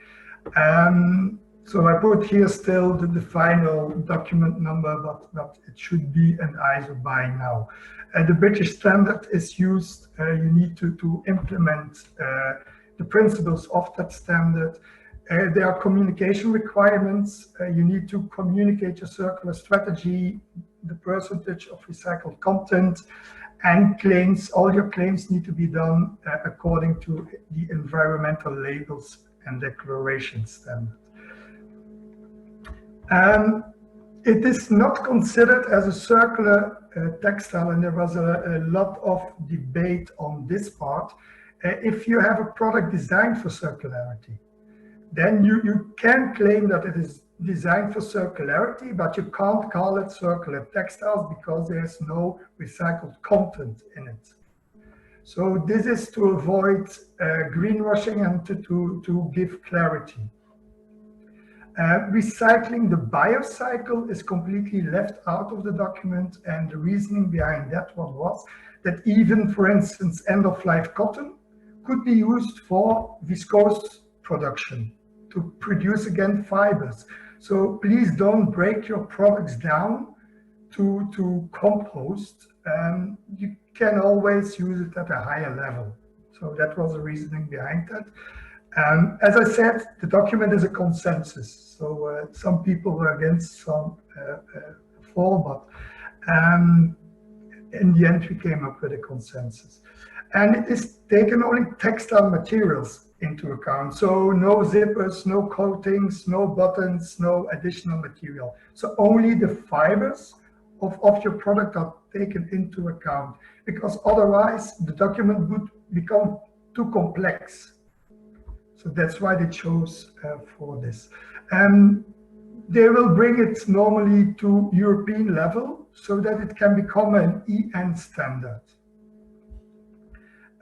So I put here still the final document number, but it should be an ISO by now. The British standard is used. You need to implement the principles of that standard. There are communication requirements. You need to communicate your circular strategy, the percentage of recycled content, and claims. All your claims need to be done according to the environmental labels and declaration standard. It is not considered as a circular textile, and there was a lot of debate on this part. If you have a product designed for circularity, then you can claim that it is designed for circularity, but you can't call it circular textiles because there's no recycled content in it. So this is to avoid greenwashing and to give clarity. Recycling the biocycle is completely left out of the document, and the reasoning behind that one was that even, for instance, end-of-life cotton could be used for viscose production to produce again fibers. So please don't break your products down to compost. You can always use it at a higher level. So that was the reasoning behind that. As I said, the document is a consensus. So some people were against, some for, but in the end we came up with a consensus. And it is taken only textile materials into account. So no zippers, no coatings, no buttons, no additional material. So only the fibers of your product are taken into account, because otherwise the document would become too complex. So that's why they chose for this. They will bring it normally to European level so that it can become an EN standard.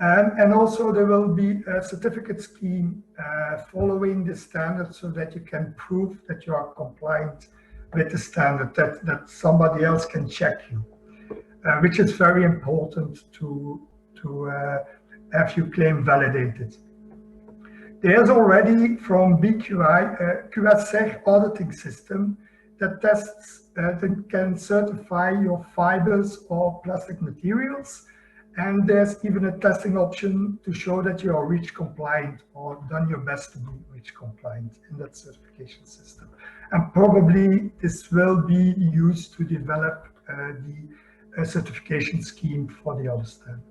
And also there will be a certificate scheme following the standard so that you can prove that you are compliant with the standard, that somebody else can check you, which is very important to have your claim validated. There's already from BQI a QSEG auditing system that tests, that can certify your fibers or plastic materials. And there's even a testing option to show that you are REACH compliant or done your best to be REACH compliant in that certification system. And probably this will be used to develop the certification scheme for the other standard.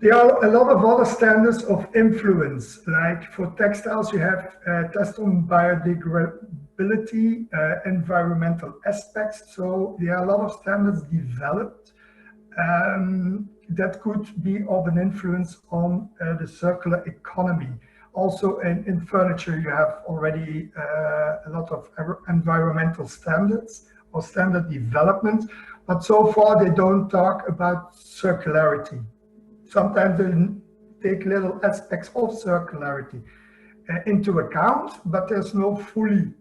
There are a lot of other standards of influence, like for textiles you have test on biodegradability, environmental aspects. So there are a lot of standards developed that could be of an influence on the circular economy. Also in furniture you have already a lot of environmental standards or standard development, but so far they don't talk about circularity. Sometimes they take little aspects of circularity into account, but there's no fully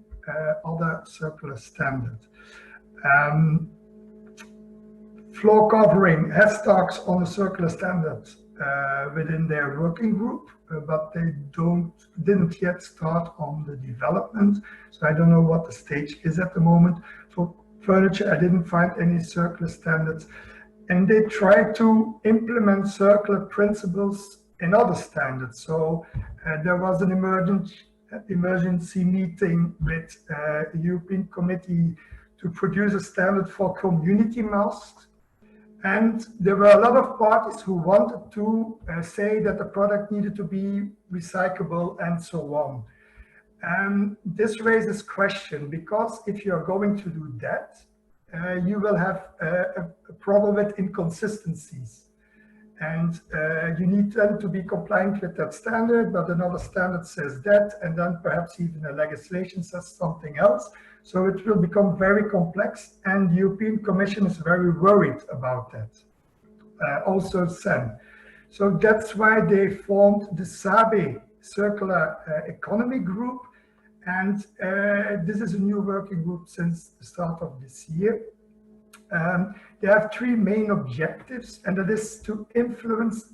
other circular standard. Floor Covering has talks on a circular standard within their working group, but they didn't yet start on the development. So I don't know what the stage is at the moment. For furniture, I didn't find any circular standards. And they try to implement circular principles in other standards. So there was an emergency meeting with the European Committee to produce a standard for community masks. And there were a lot of parties who wanted to say that the product needed to be recyclable and so on. And this raises question, because if you're going to do that, you will have a problem with inconsistencies. And you need them to be compliant with that standard, but another standard says that, and then perhaps even a legislation says something else. So it will become very complex, and the European Commission is very worried about that. Also CEN. So that's why they formed the SABE Circular Economy Group. And this is a new working group since the start of this year. They have three main objectives, and that is to influence,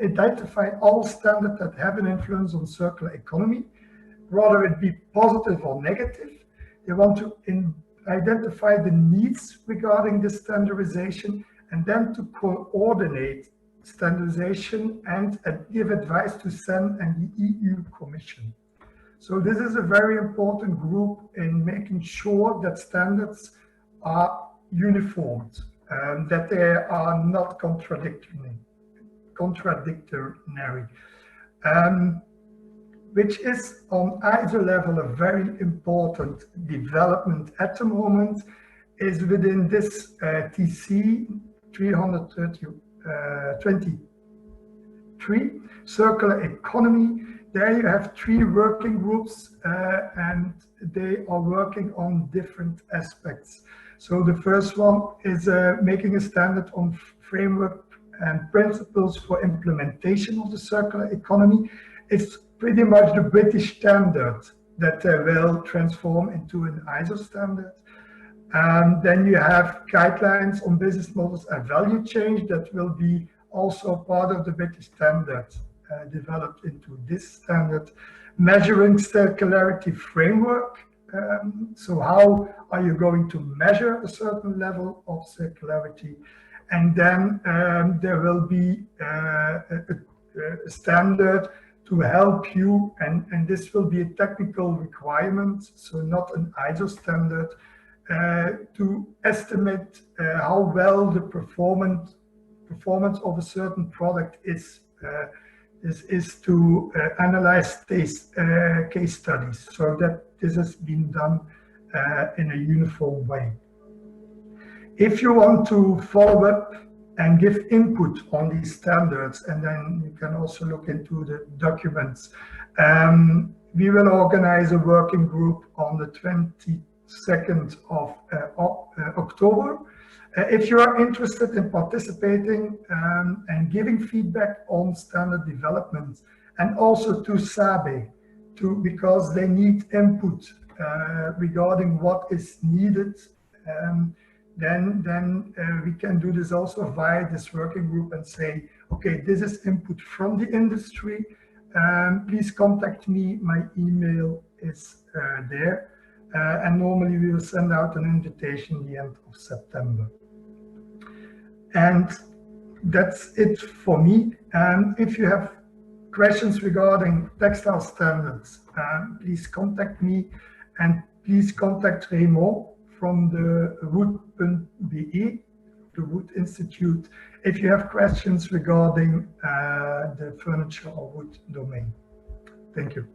identify all standards that have an influence on circular economy, whether it be positive or negative. They want to identify the needs regarding the standardization, and then to coordinate standardization and give advice to CEN and the EU Commission. So this is a very important group in making sure that standards are uniformed, that they are not contradictory. which is on ISO level a very important development at the moment, is within this TC 323, circular economy. There you have 3 working groups and they are working on different aspects. So the first one is making a standard on framework and principles for implementation of the circular economy. It's pretty much the British standard that will transform into an ISO standard. Then you have guidelines on business models and value change that will be also part of the British standard developed into this standard. Measuring circularity framework. So how are you going to measure a certain level of circularity? And then there will be a standard to help you, and this will be a technical requirement, so not an ISO standard, to estimate how well the performance of a certain product is to analyze case studies, so that this has been done in a uniform way. If you want to follow up and give input on these standards, and then you can also look into the documents, we will organize a working group on the 22nd of October. If you are interested in participating and giving feedback on standard development, and also to SABE, because they need input regarding what is needed, then we can do this also via this working group and say, okay, this is input from the industry. Please contact me. My email is there. And normally we will send out an invitation the end of September. And that's it for me. If you have questions regarding textile standards, please contact me, and please contact Raymond from the Wood.be, the Wood Institute, if you have questions regarding the furniture or wood domain. Thank you.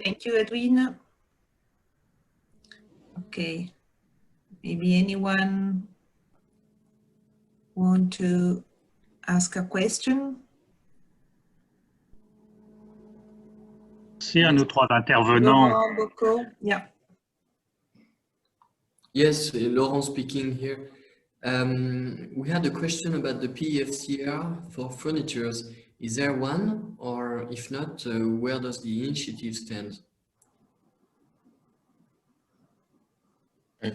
Thank you, Edwin. Okay, maybe anyone want to ask a question? Merci à nos 3 intervenants. Yeah. Yes, Laurent speaking here. We had a question about the PEFCR for furnitures. Is there one, or if not, where does the initiative stand? May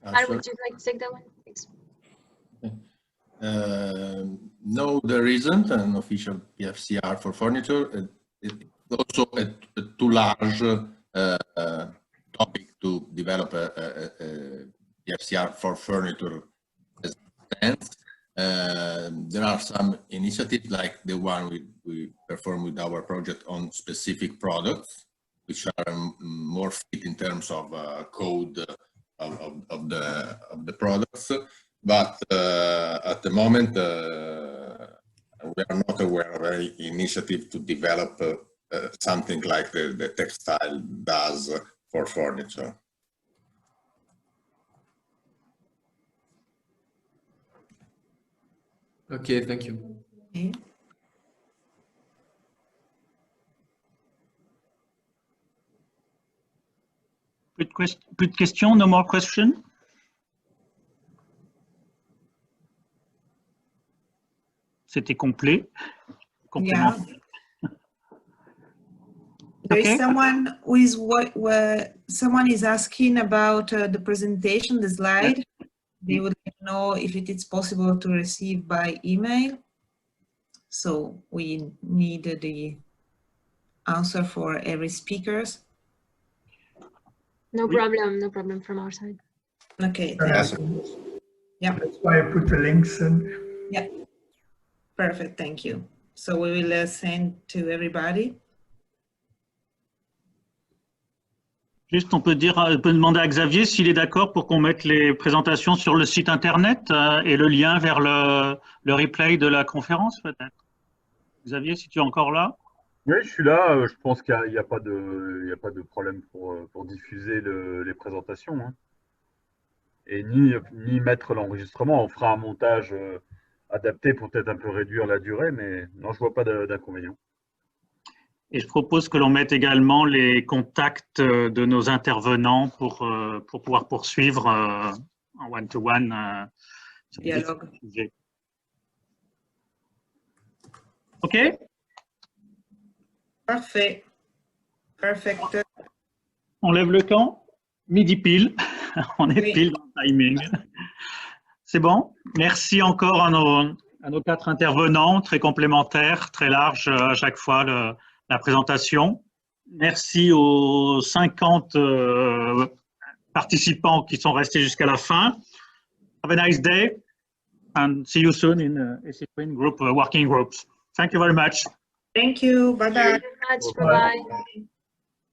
I Would you like to take that one? Thanks. No, there isn't an official PEFCR for furniture. It's also a too large topic to develop a PEFCR for furniture as it stands. There are some initiatives like the one we perform with our project on specific products, which are more fit in terms of code of the products. But at the moment, we are not aware of any initiative to develop something like the textile does for furniture. Okay, thank you. Okay. Plus de questions? No more questions? C'était complet. Yeah. There is someone who is someone is asking about the presentation, the slide. They would like to know if it is possible to receive by email. So we need the answer for every speakers. No problem from our side. Okay. Yes. Yeah. That's why I put the links in. Yeah. Perfect. Thank you. So we will send to everybody. Juste, on peut demander à Xavier s'il est d'accord pour qu'on mette les présentations sur le site internet et le lien vers le replay de la conférence, peut-être. Xavier, si tu es encore là. Oui, je suis là. Je pense qu'il n'y a pas de problème pour diffuser les présentations, hein. Et ni mettre l'enregistrement. On fera un montage adapté pour peut-être un peu réduire la durée, mais non, je vois pas d'inconvénient. Et je propose que l'on mette également les contacts de nos intervenants pour pouvoir poursuivre en one-to-one. Dialogue. OK? Parfait. Perfect. On lève le camp? Midi pile. On est Oui. pile dans le timing. C'est bon? Merci encore à nos 4 intervenants, très complémentaires, très larges à chaque fois la présentation. Merci aux 50 participants qui sont restés jusqu'à la fin. Have a nice day and see you soon in EC-Twin group working groups. Thank you very much. Thank you. Bye-bye. Thank you very much. Bye-bye.